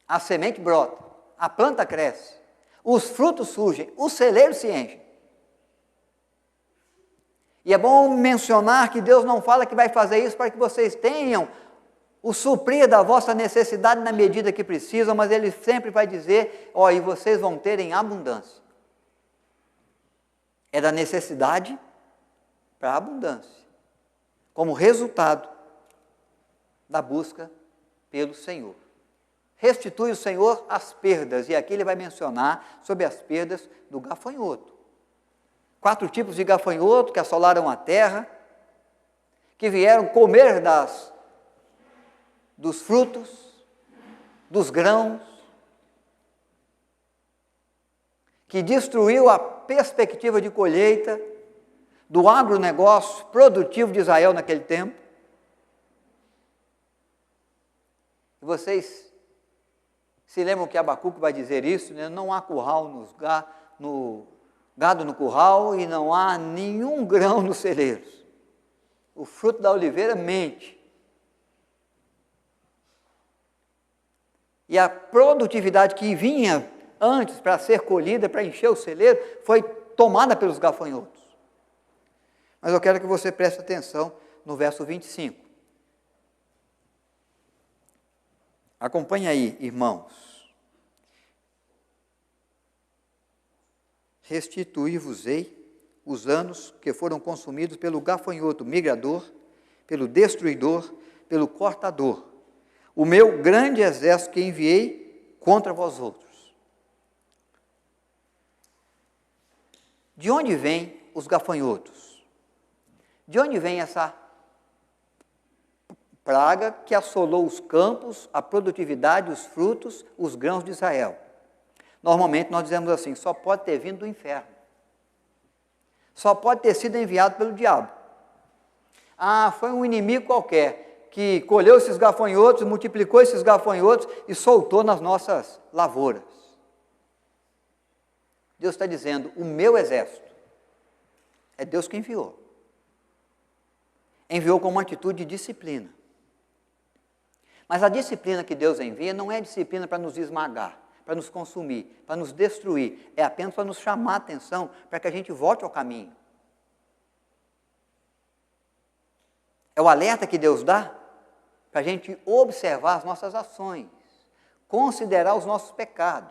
A semente brota, a planta cresce, os frutos surgem, os celeiros se enchem. E é bom mencionar que Deus não fala que vai fazer isso para que vocês tenham o suprir da vossa necessidade na medida que precisam, mas Ele sempre vai dizer, e vocês vão ter em abundância. É da necessidade para a abundância, como resultado da busca pelo Senhor. Restitui o Senhor as perdas, e aqui ele vai mencionar sobre as perdas do gafanhoto. 4 tipos de gafanhoto que assolaram a terra, que vieram comer dos frutos, dos grãos, que destruiu a perspectiva de colheita do agronegócio produtivo de Israel naquele tempo. E vocês se lembram que Abacuque vai dizer isso, né? Não há curral no gado no curral e não há nenhum grão nos celeiros. O fruto da oliveira mente. E a produtividade que vinha antes para ser colhida, para encher o celeiro, foi tomada pelos gafanhotos. Mas eu quero que você preste atenção no verso 25. Acompanhe aí, irmãos. Restituir-vos-ei os anos que foram consumidos pelo gafanhoto migrador, pelo destruidor, pelo cortador, o meu grande exército que enviei contra vós outros. De onde vêm os gafanhotos? De onde vem essa praga que assolou os campos, a produtividade, os frutos, os grãos de Israel? Normalmente nós dizemos assim, só pode ter vindo do inferno. Só pode ter sido enviado pelo diabo. Ah, foi um inimigo qualquer que colheu esses gafanhotos, multiplicou esses gafanhotos e soltou nas nossas lavouras. Deus está dizendo, o meu exército, é Deus que enviou. Enviou com uma atitude de disciplina. Mas a disciplina que Deus envia não é disciplina para nos esmagar, para nos consumir, para nos destruir. É apenas para nos chamar a atenção, para que a gente volte ao caminho. É o alerta que Deus dá para a gente observar as nossas ações, considerar os nossos pecados,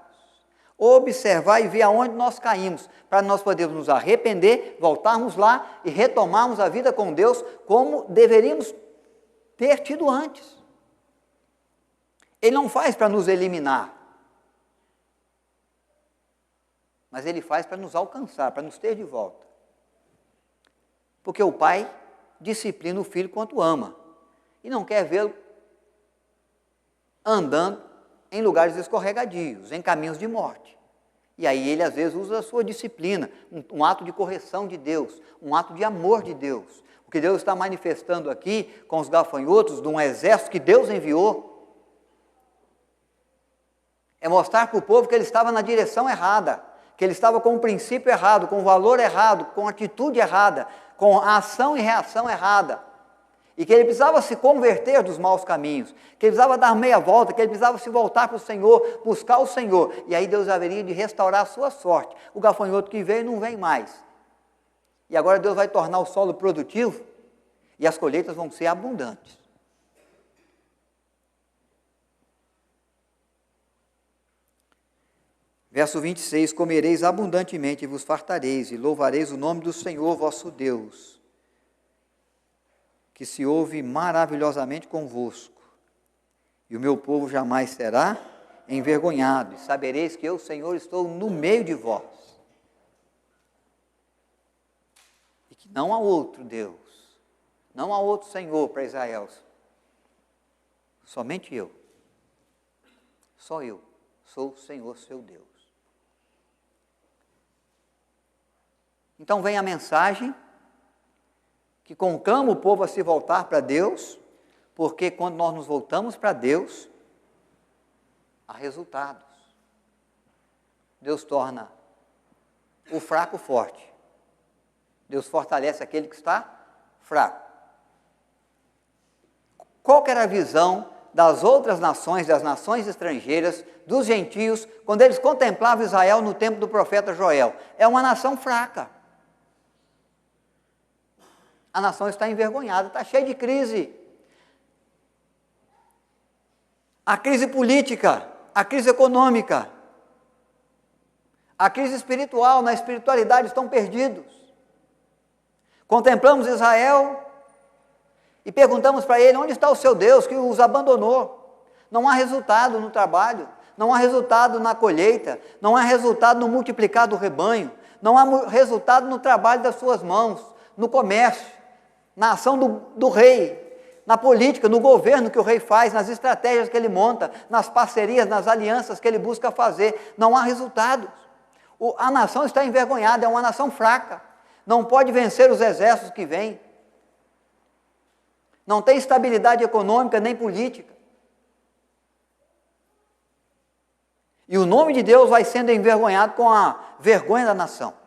observar e ver aonde nós caímos, para nós podermos nos arrepender, voltarmos lá e retomarmos a vida com Deus como deveríamos ter tido antes. Ele não faz para nos eliminar, mas Ele faz para nos alcançar, para nos ter de volta. Porque o Pai disciplina o Filho quanto ama, e não quer vê-lo andando em lugares escorregadios, em caminhos de morte. E aí Ele às vezes usa a sua disciplina, um ato de correção de Deus, um ato de amor de Deus. O que Deus está manifestando aqui com os gafanhotos de um exército que Deus enviou, é mostrar para o povo que ele estava na direção errada, que ele estava com o princípio errado, com o valor errado, com a atitude errada, com a ação e reação errada, e que ele precisava se converter dos maus caminhos, que ele precisava dar meia volta, que ele precisava se voltar para o Senhor, buscar o Senhor, e aí Deus haveria de restaurar a sua sorte. O gafanhoto que veio não vem mais, e agora Deus vai tornar o solo produtivo, e as colheitas vão ser abundantes. Verso 26, comereis abundantemente e vos fartareis, e louvareis o nome do Senhor vosso Deus, que se ouve maravilhosamente convosco, e o meu povo jamais será envergonhado, e sabereis que eu, Senhor, estou no meio de vós, e que não há outro Deus, não há outro Senhor para Israel, somente eu, só eu, sou o Senhor seu Deus. Então vem a mensagem que conclama o povo a se voltar para Deus, porque quando nós nos voltamos para Deus, há resultados. Deus torna o fraco forte. Deus fortalece aquele que está fraco. Qual que era a visão das outras nações, das nações estrangeiras, dos gentios, quando eles contemplavam Israel no tempo do profeta Joel? É uma nação fraca. A nação está envergonhada, está cheia de crise. A crise política, a crise econômica, a crise espiritual, na espiritualidade estão perdidos. Contemplamos Israel e perguntamos para ele, onde está o seu Deus que os abandonou? Não há resultado no trabalho, não há resultado na colheita, não há resultado no multiplicar do rebanho, não há resultado no trabalho das suas mãos, no comércio, na ação do rei, na política, no governo que o rei faz, nas estratégias que ele monta, nas parcerias, nas alianças que ele busca fazer. Não há resultados. A nação está envergonhada, é uma nação fraca, não pode vencer os exércitos que vêm, não tem estabilidade econômica nem política. E o nome de Deus vai sendo envergonhado com a vergonha da nação.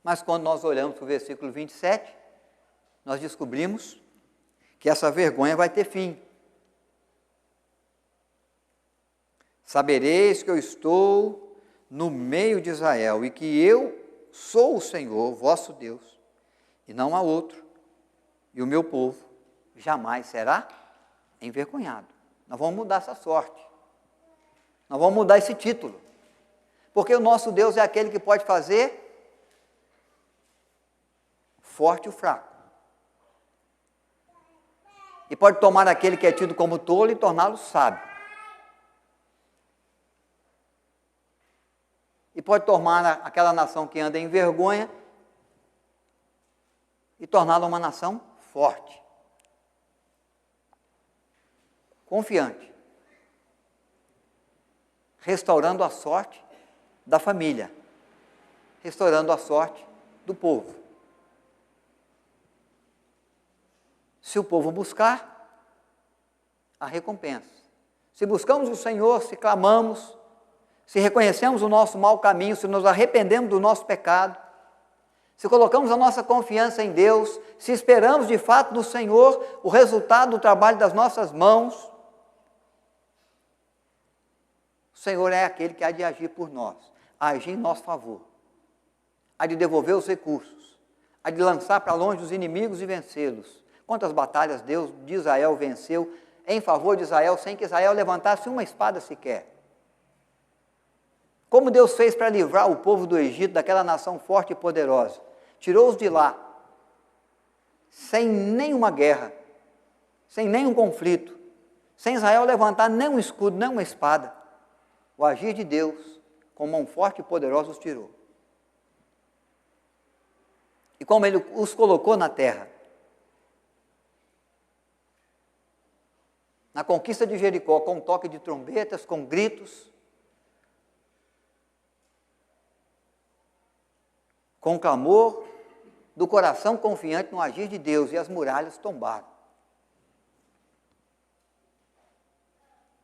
Mas quando nós olhamos para o versículo 27, nós descobrimos que essa vergonha vai ter fim. sabereis que eu estou no meio de Israel, e que eu sou o Senhor, vosso Deus, e não há outro, e o meu povo jamais será envergonhado. Nós vamos mudar essa sorte, nós vamos mudar esse título, porque o nosso Deus é aquele que pode fazer forte o fraco, e pode tomar aquele que é tido como tolo e torná-lo sábio, e pode tomar aquela nação que anda em vergonha e torná-la uma nação forte, confiante, restaurando a sorte da família, restaurando a sorte do povo. Se o povo buscar, a recompensa. Se buscamos o Senhor, se clamamos, se reconhecemos o nosso mau caminho, se nos arrependemos do nosso pecado, se colocamos a nossa confiança em Deus, se esperamos de fato no Senhor o resultado do trabalho das nossas mãos, o Senhor é aquele que há de agir por nós, agir em nosso favor, há de devolver os recursos, há de lançar para longe os inimigos e vencê-los. Quantas batalhas Deus de Israel venceu em favor de Israel, sem que Israel levantasse uma espada sequer. Como Deus fez para livrar o povo do Egito, daquela nação forte e poderosa. Tirou-os de lá, sem nenhuma guerra, sem nenhum conflito, sem Israel levantar nenhum escudo, nenhuma espada. O agir de Deus, com mão forte e poderosa, os tirou. E como Ele os colocou na terra, na conquista de Jericó, com um toque de trombetas, com gritos, com clamor do coração confiante no agir de Deus, e as muralhas tombaram.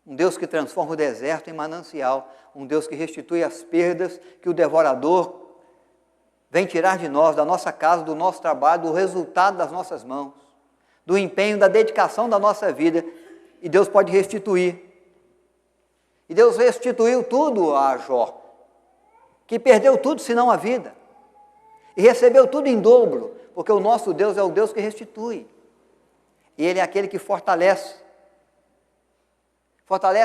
Um Deus que transforma o deserto em manancial, um Deus que restitui as perdas que o devorador vem tirar de nós, da nossa casa, do nosso trabalho, do resultado das nossas mãos, do empenho, da dedicação da nossa vida, e Deus pode restituir. E Deus restituiu tudo a Jó, que perdeu tudo senão a vida, e recebeu tudo em dobro, porque o nosso Deus é o Deus que restitui, e Ele é aquele que fortalece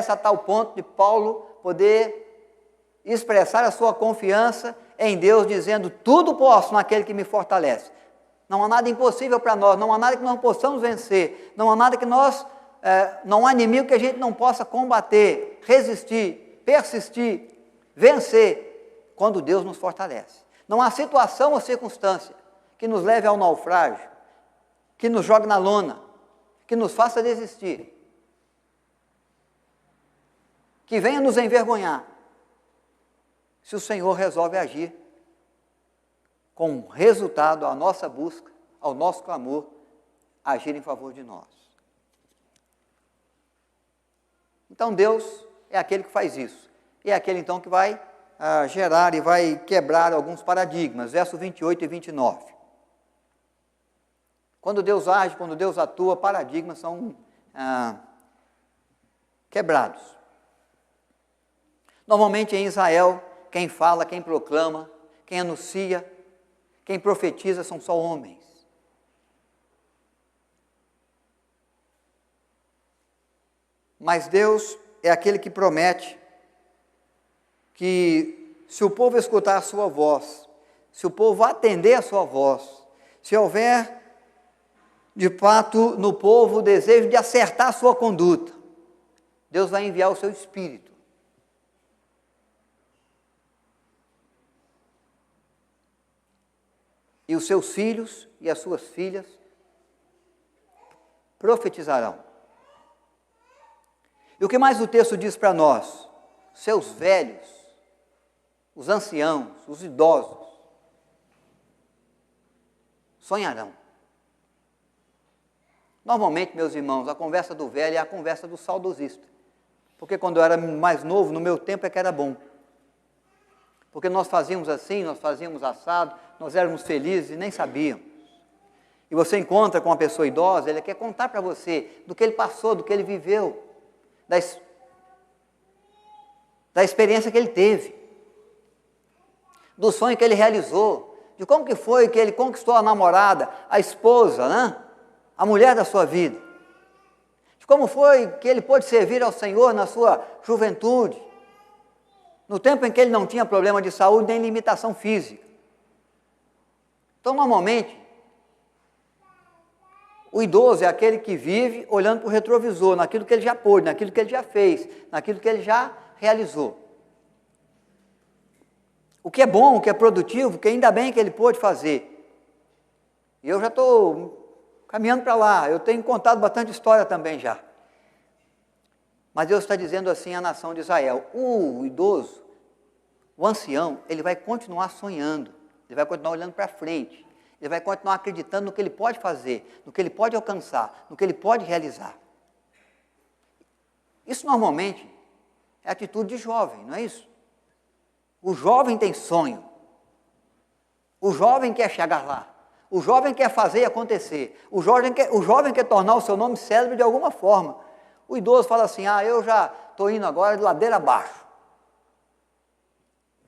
a tal ponto de Paulo poder expressar a sua confiança em Deus, dizendo: tudo posso naquele que me fortalece. Não há nada impossível para nós, não há nada que nós possamos vencer, não há nada que não há inimigo que a gente não possa combater, resistir, persistir, vencer, quando Deus nos fortalece. Não há situação ou circunstância que nos leve ao naufrágio, que nos jogue na lona, que nos faça desistir, que venha nos envergonhar, se o Senhor resolve agir com resultado à nossa busca, ao nosso clamor, agir em favor de nós. Então Deus é aquele que faz isso, e é aquele então que vai gerar e vai quebrar alguns paradigmas, versos 28 e 29. Quando Deus age, quando Deus atua, paradigmas são quebrados. Normalmente em Israel, quem fala, quem proclama, quem anuncia, quem profetiza são só homens. Mas Deus é aquele que promete que se o povo escutar a sua voz, se o povo atender a sua voz, se houver de fato no povo o desejo de acertar a sua conduta, Deus vai enviar o seu Espírito. E os seus filhos e as suas filhas profetizarão. E o que mais o texto diz para nós? Seus velhos, os anciãos, os idosos, sonharão. Normalmente, meus irmãos, a conversa do velho é a conversa do saudosista. Porque quando eu era mais novo, no meu tempo é que era bom. Porque nós fazíamos assim, nós fazíamos assado, nós éramos felizes e nem sabíamos. E você encontra com uma pessoa idosa, ele quer contar para você do que ele passou, do que ele viveu, da experiência que ele teve, do sonho que ele realizou, de como que foi que ele conquistou a namorada, a esposa, né? A mulher da sua vida, de como foi que ele pôde servir ao Senhor na sua juventude, no tempo em que ele não tinha problema de saúde nem limitação física. Então, normalmente, o idoso é aquele que vive olhando para o retrovisor, naquilo que ele já pôde, naquilo que ele já fez, naquilo que ele já realizou. O que é bom, o que é produtivo, o que ainda bem que ele pôde fazer. E eu já estou caminhando para lá, eu tenho contado bastante história também já. Mas Deus está dizendo assim à nação de Israel: o idoso, o ancião, ele vai continuar sonhando, ele vai continuar olhando para frente, ele vai continuar acreditando no que ele pode fazer, no que ele pode alcançar, no que ele pode realizar. Isso normalmente é atitude de jovem, não é isso? O jovem tem sonho, o jovem quer chegar lá, o jovem quer fazer acontecer, o jovem quer tornar o seu nome célebre de alguma forma. O idoso fala assim: eu já estou indo agora de ladeira abaixo.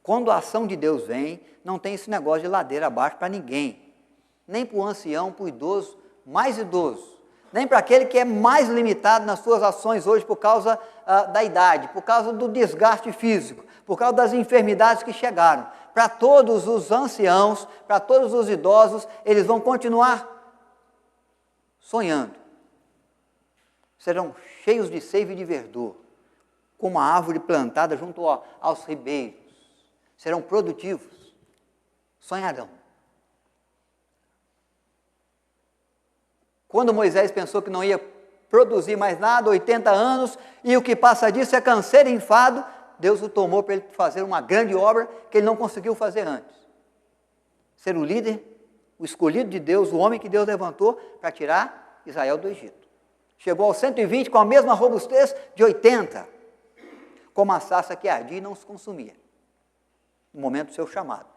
Quando a ação de Deus vem, não tem esse negócio de ladeira abaixo para ninguém, nem para o ancião, para o idoso mais idoso, nem para aquele que é mais limitado nas suas ações hoje por causa da idade, por causa do desgaste físico, por causa das enfermidades que chegaram. Para todos os anciãos, para todos os idosos, eles vão continuar sonhando. Serão cheios de seiva e de verdor, como a árvore plantada junto aos ribeiros. Serão produtivos, sonharão. Quando Moisés pensou que não ia produzir mais nada, 80 anos, e o que passa disso é canseiro e enfado, Deus o tomou para ele fazer uma grande obra que ele não conseguiu fazer antes. Ser o líder, o escolhido de Deus, o homem que Deus levantou para tirar Israel do Egito. Chegou aos 120 com a mesma robustez de 80, como a sarça que ardia e não se consumia, no momento do seu chamado.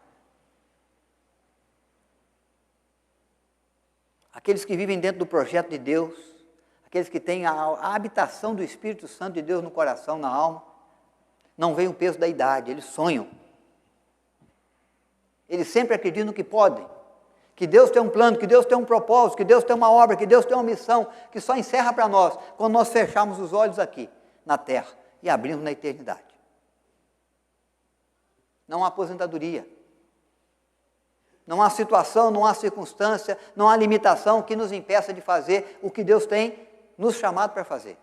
Aqueles que vivem dentro do projeto de Deus, aqueles que têm a habitação do Espírito Santo de Deus no coração, na alma, não vem o peso da idade, eles sonham. Eles sempre acreditam que podem, que Deus tem um plano, que Deus tem um propósito, que Deus tem uma obra, que Deus tem uma missão, que só encerra para nós quando nós fecharmos os olhos aqui, na terra, e abrimos na eternidade. Não há aposentadoria. Não há situação, não há circunstância, não há limitação que nos impeça de fazer o que Deus tem nos chamado para fazer.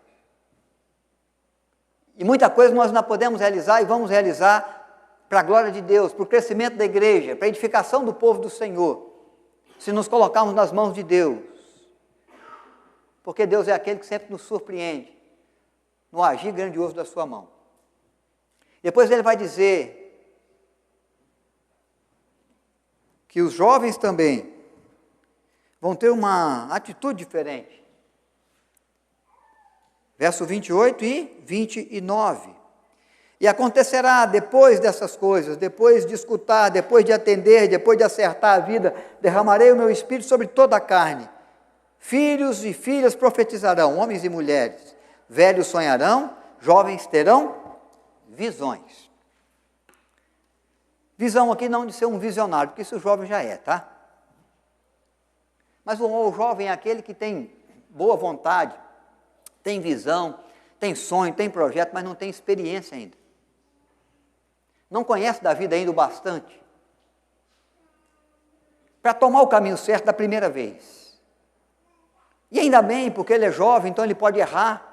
E muita coisa nós não podemos realizar e vamos realizar para a glória de Deus, para o crescimento da igreja, para a edificação do povo do Senhor, se nos colocarmos nas mãos de Deus. Porque Deus é aquele que sempre nos surpreende no agir grandioso da sua mão. Depois ele vai dizer que os jovens também vão ter uma atitude diferente. Verso 28 e 29. E acontecerá depois dessas coisas, depois de escutar, depois de atender, depois de acertar a vida, derramarei o meu espírito sobre toda a carne. Filhos e filhas profetizarão, homens e mulheres. Velhos sonharão, jovens terão visões. Visão aqui não de ser um visionário, porque isso o jovem já é, tá? Mas o jovem é aquele que tem boa vontade, tem visão, tem sonho, tem projeto, mas não tem experiência ainda. Não conhece da vida ainda o bastante para tomar o caminho certo da primeira vez. E ainda bem, porque ele é jovem, então ele pode errar.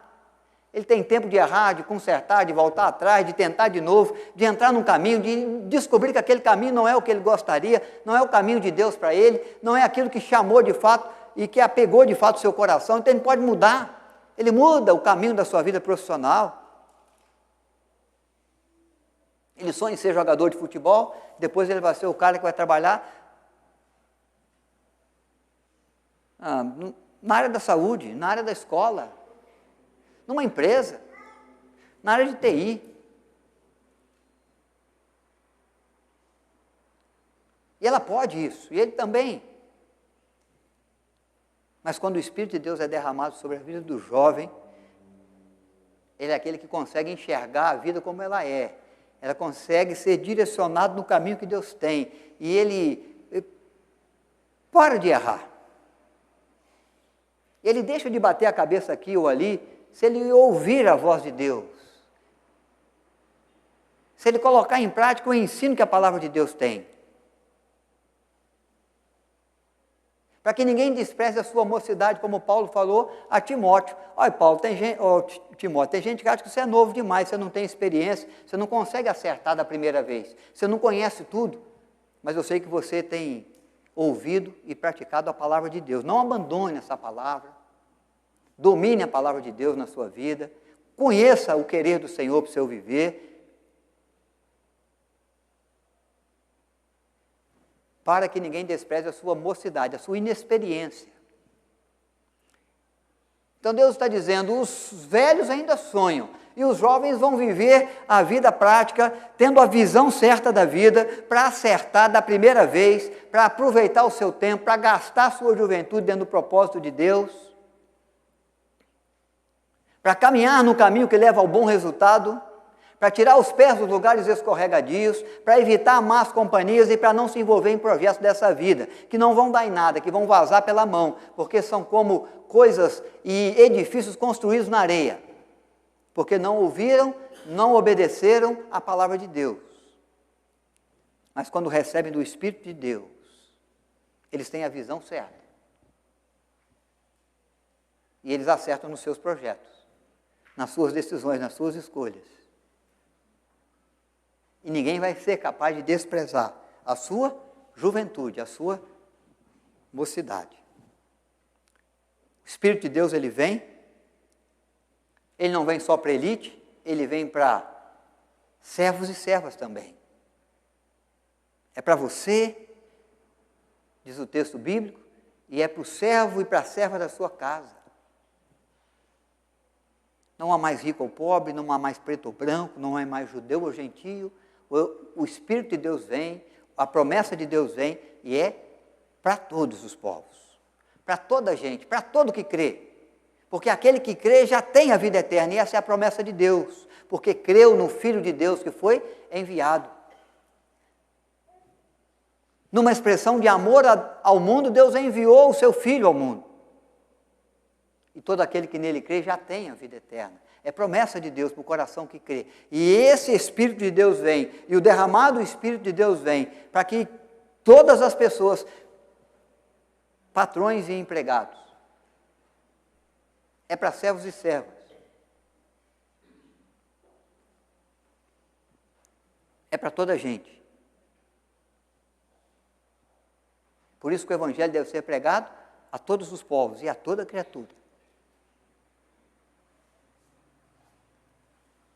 Ele tem tempo de errar, de consertar, de voltar atrás, de tentar de novo, de entrar num caminho, de descobrir que aquele caminho não é o que ele gostaria, não é o caminho de Deus para ele, não é aquilo que chamou de fato e que apegou de fato o seu coração. Então ele pode mudar, ele muda o caminho da sua vida profissional. Ele sonha em ser jogador de futebol, depois ele vai ser o cara que vai trabalhar na área da saúde, na área da escola, numa empresa, na área de TI. E ela pode isso, e ele também. Mas quando o Espírito de Deus é derramado sobre a vida do jovem, ele é aquele que consegue enxergar a vida como ela é, ela consegue ser direcionada no caminho que Deus tem. E ele para de errar. Ele deixa de bater a cabeça aqui ou ali, se ele ouvir a voz de Deus. Se ele colocar em prática o ensino que a palavra de Deus tem. Para que ninguém despreze a sua mocidade, como Paulo falou a Timóteo. Olha, Paulo, Timóteo, tem gente que acha que você é novo demais, você não tem experiência, você não consegue acertar da primeira vez, você não conhece tudo, mas eu sei que você tem ouvido e praticado a palavra de Deus. Não abandone essa palavra, domine a palavra de Deus na sua vida, conheça o querer do Senhor para o seu viver, para que ninguém despreze a sua mocidade, a sua inexperiência. Então Deus está dizendo, os velhos ainda sonham, e os jovens vão viver a vida prática, tendo a visão certa da vida, para acertar da primeira vez, para aproveitar o seu tempo, para gastar a sua juventude dentro do propósito de Deus, para caminhar no caminho que leva ao bom resultado, para tirar os pés dos lugares escorregadios, para evitar más companhias e para não se envolver em projetos dessa vida, que não vão dar em nada, que vão vazar pela mão, porque são como coisas e edifícios construídos na areia, porque não ouviram, não obedeceram à palavra de Deus. Mas quando recebem do Espírito de Deus, eles têm a visão certa. E eles acertam nos seus projetos, nas suas decisões, nas suas escolhas. E ninguém vai ser capaz de desprezar a sua juventude, a sua mocidade. O Espírito de Deus, ele não vem só para a elite, ele vem para servos e servas também. É para você, diz o texto bíblico, e é para o servo e para a serva da sua casa. Não há mais rico ou pobre, não há mais preto ou branco, não há mais judeu ou gentio. O Espírito de Deus vem, a promessa de Deus vem, e é para todos os povos, para toda a gente, para todo que crê. Porque aquele que crê já tem a vida eterna, e essa é a promessa de Deus, porque creu no Filho de Deus que foi enviado. Numa expressão de amor ao mundo, Deus enviou o seu Filho ao mundo. E todo aquele que nele crê já tem a vida eterna. É promessa de Deus para o coração que crê. E esse Espírito de Deus vem, e o derramado Espírito de Deus vem, para que todas as pessoas, patrões e empregados, é para servos e servas. É para toda a gente. Por isso que o Evangelho deve ser pregado a todos os povos e a toda criatura.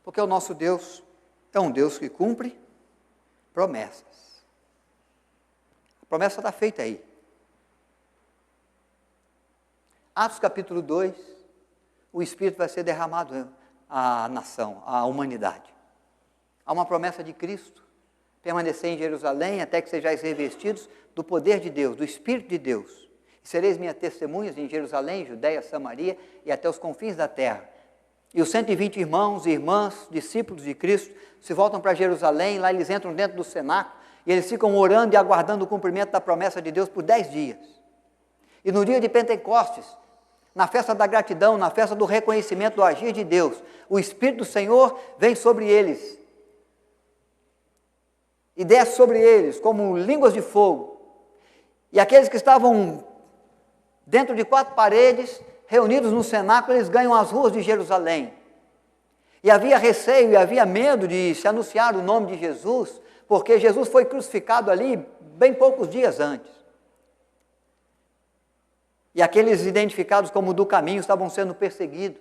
Porque o nosso Deus é um Deus que cumpre promessas. A promessa está feita aí. Atos capítulo 2, o Espírito vai ser derramado à nação, à humanidade. Há uma promessa de Cristo, permanecer em Jerusalém até que sejais revestidos do poder de Deus, do Espírito de Deus. E sereis minhas testemunhas em Jerusalém, Judeia, Samaria e até os confins da terra. E os 120 irmãos e irmãs, discípulos de Cristo, se voltam para Jerusalém, lá eles entram dentro do cenáculo, e eles ficam orando e aguardando o cumprimento da promessa de Deus por 10 dias. E no dia de Pentecostes, na festa da gratidão, na festa do reconhecimento do agir de Deus, o Espírito do Senhor vem sobre eles, e desce sobre eles como línguas de fogo. E aqueles que estavam dentro de 4 paredes, reunidos no cenáculo, eles ganham as ruas de Jerusalém. E havia receio e havia medo de se anunciar o nome de Jesus, porque Jesus foi crucificado ali bem poucos dias antes. E aqueles identificados como do caminho estavam sendo perseguidos.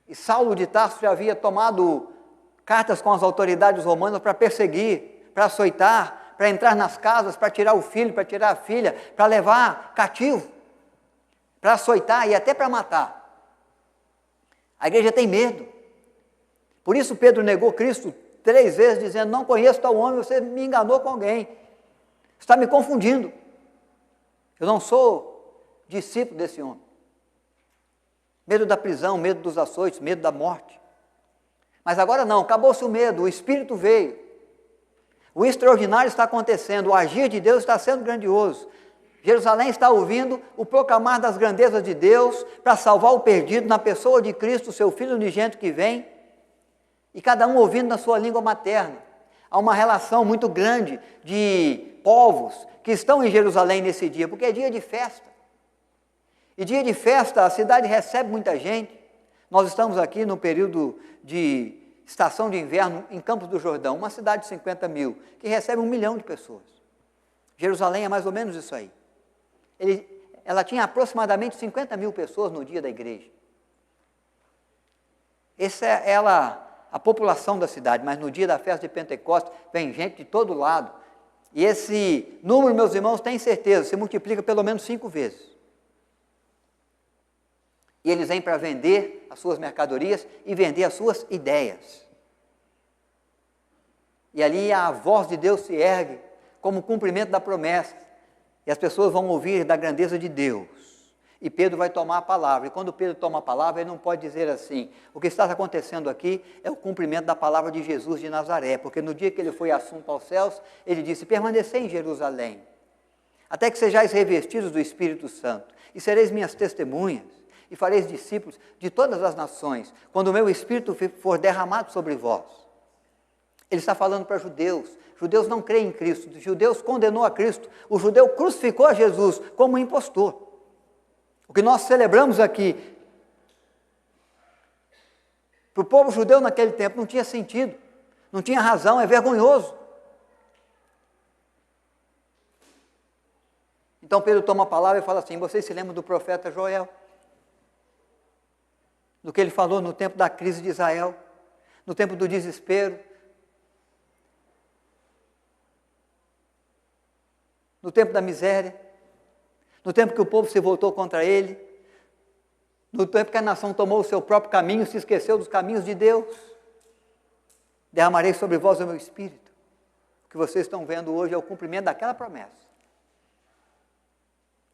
E Saulo de Tarso já havia tomado cartas com as autoridades romanas para perseguir, para açoitar, para entrar nas casas, para tirar o filho, para tirar a filha, para levar cativo, para açoitar e até para matar. A igreja tem medo. Por isso Pedro negou Cristo 3 vezes, dizendo, não conheço tal homem, você me enganou com alguém. Está me confundindo. Eu não sou discípulo desse homem. Medo da prisão, medo dos açoites, medo da morte. Mas agora não, acabou-se o medo, o Espírito veio. O extraordinário está acontecendo, o agir de Deus está sendo grandioso. Jerusalém está ouvindo o proclamar das grandezas de Deus para salvar o perdido na pessoa de Cristo, seu Filho unigênito que vem, e cada um ouvindo na sua língua materna. Há uma relação muito grande de povos que estão em Jerusalém nesse dia, porque é dia de festa. E dia de festa, a cidade recebe muita gente. Nós estamos aqui no período de estação de inverno em Campos do Jordão, uma cidade de 50 mil, que recebe 1 milhão de pessoas. Jerusalém é mais ou menos isso aí. Ela tinha aproximadamente 50 mil pessoas no dia da igreja. Essa é a população da cidade, mas no dia da festa de Pentecostes vem gente de todo lado. E esse número, meus irmãos, tem certeza, se multiplica pelo menos 5 vezes. E eles vêm para vender as suas mercadorias e vender as suas ideias. E ali a voz de Deus se ergue como cumprimento da promessa. E as pessoas vão ouvir da grandeza de Deus. E Pedro vai tomar a palavra. E quando Pedro toma a palavra, ele não pode dizer assim: o que está acontecendo aqui é o cumprimento da palavra de Jesus de Nazaré. Porque no dia que ele foi assunto aos céus, ele disse: permanecei em Jerusalém, até que sejais revestidos do Espírito Santo, e sereis minhas testemunhas, e fareis discípulos de todas as nações, quando o meu Espírito for derramado sobre vós. Ele está falando para judeus. Judeus não creem em Cristo. Os judeus condenou a Cristo. O judeu crucificou a Jesus como um impostor. O que nós celebramos aqui, para o povo judeu naquele tempo, não tinha sentido, não tinha razão, é vergonhoso. Então Pedro toma a palavra e fala assim: vocês se lembram do profeta Joel? Do que ele falou no tempo da crise de Israel, no tempo do desespero, no tempo da miséria, no tempo que o povo se voltou contra ele, no tempo que a nação tomou o seu próprio caminho, se esqueceu dos caminhos de Deus. Derramarei sobre vós o meu Espírito. O que vocês estão vendo hoje é o cumprimento daquela promessa.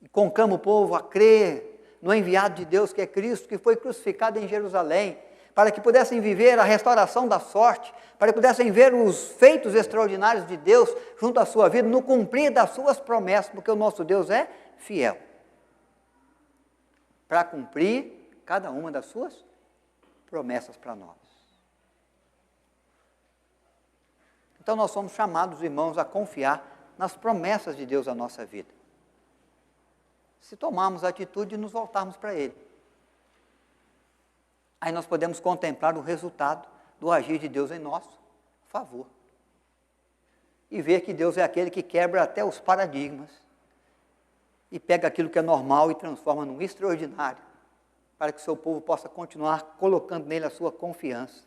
E conclama o povo a crer no enviado de Deus, que é Cristo, que foi crucificado em Jerusalém, para que pudessem viver a restauração da sorte, para que pudessem ver os feitos extraordinários de Deus junto à sua vida, no cumprir das suas promessas, porque o nosso Deus é fiel para cumprir cada uma das suas promessas para nós. Então nós somos chamados, irmãos, a confiar nas promessas de Deus à nossa vida. Se tomarmos a atitude de nos voltarmos para Ele, aí nós podemos contemplar o resultado do agir de Deus em nosso favor. E ver que Deus é aquele que quebra até os paradigmas e pega aquilo que é normal e transforma num extraordinário, para que o seu povo possa continuar colocando nele a sua confiança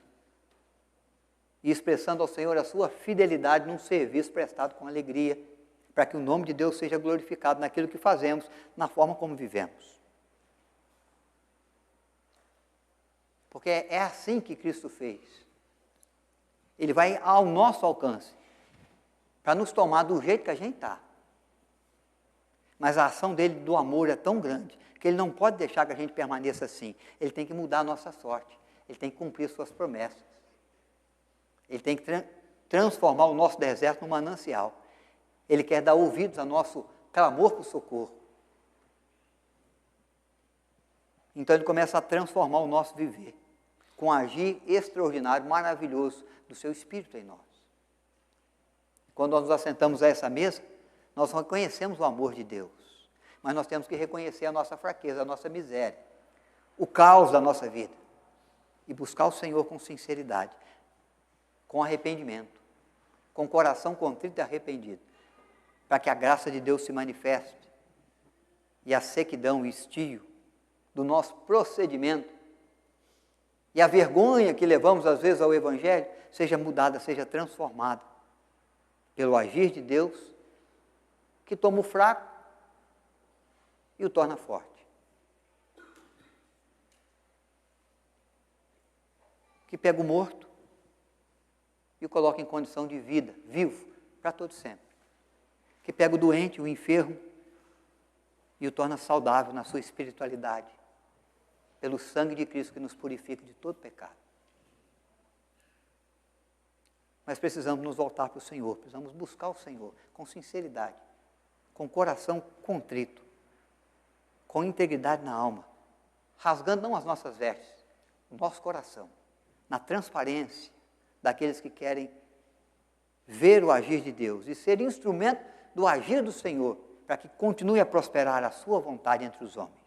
e expressando ao Senhor a sua fidelidade num serviço prestado com alegria, para que o nome de Deus seja glorificado naquilo que fazemos, na forma como vivemos. Porque é assim que Cristo fez. Ele vai ao nosso alcance, para nos tomar do jeito que a gente está. Mas a ação dele do amor é tão grande, que ele não pode deixar que a gente permaneça assim. Ele tem que mudar a nossa sorte. Ele tem que cumprir suas promessas. Ele tem que transformar o nosso deserto num manancial. Ele quer dar ouvidos ao nosso clamor por socorro. Então ele começa a transformar o nosso viver, com um agir extraordinário, maravilhoso do seu Espírito em nós. Quando nós nos assentamos a essa mesa, nós reconhecemos o amor de Deus, mas nós temos que reconhecer a nossa fraqueza, a nossa miséria, o caos da nossa vida, e buscar o Senhor com sinceridade, com arrependimento, com coração contrito e arrependido, para que a graça de Deus se manifeste e a sequidão, o estio do nosso procedimento e a vergonha que levamos às vezes ao Evangelho seja mudada, seja transformada pelo agir de Deus, que toma o fraco e o torna forte. Que pega o morto e o coloca em condição de vida, vivo, para todo sempre. Que pega o doente, o enfermo, e o torna saudável na sua espiritualidade, pelo sangue de Cristo que nos purifica de todo pecado. mas precisamos nos voltar para o Senhor, precisamos buscar o Senhor com sinceridade, com coração contrito, com integridade na alma, rasgando não as nossas vestes, o nosso coração, na transparência daqueles que querem ver o agir de Deus e ser instrumento do agir do Senhor, para que continue a prosperar a sua vontade entre os homens.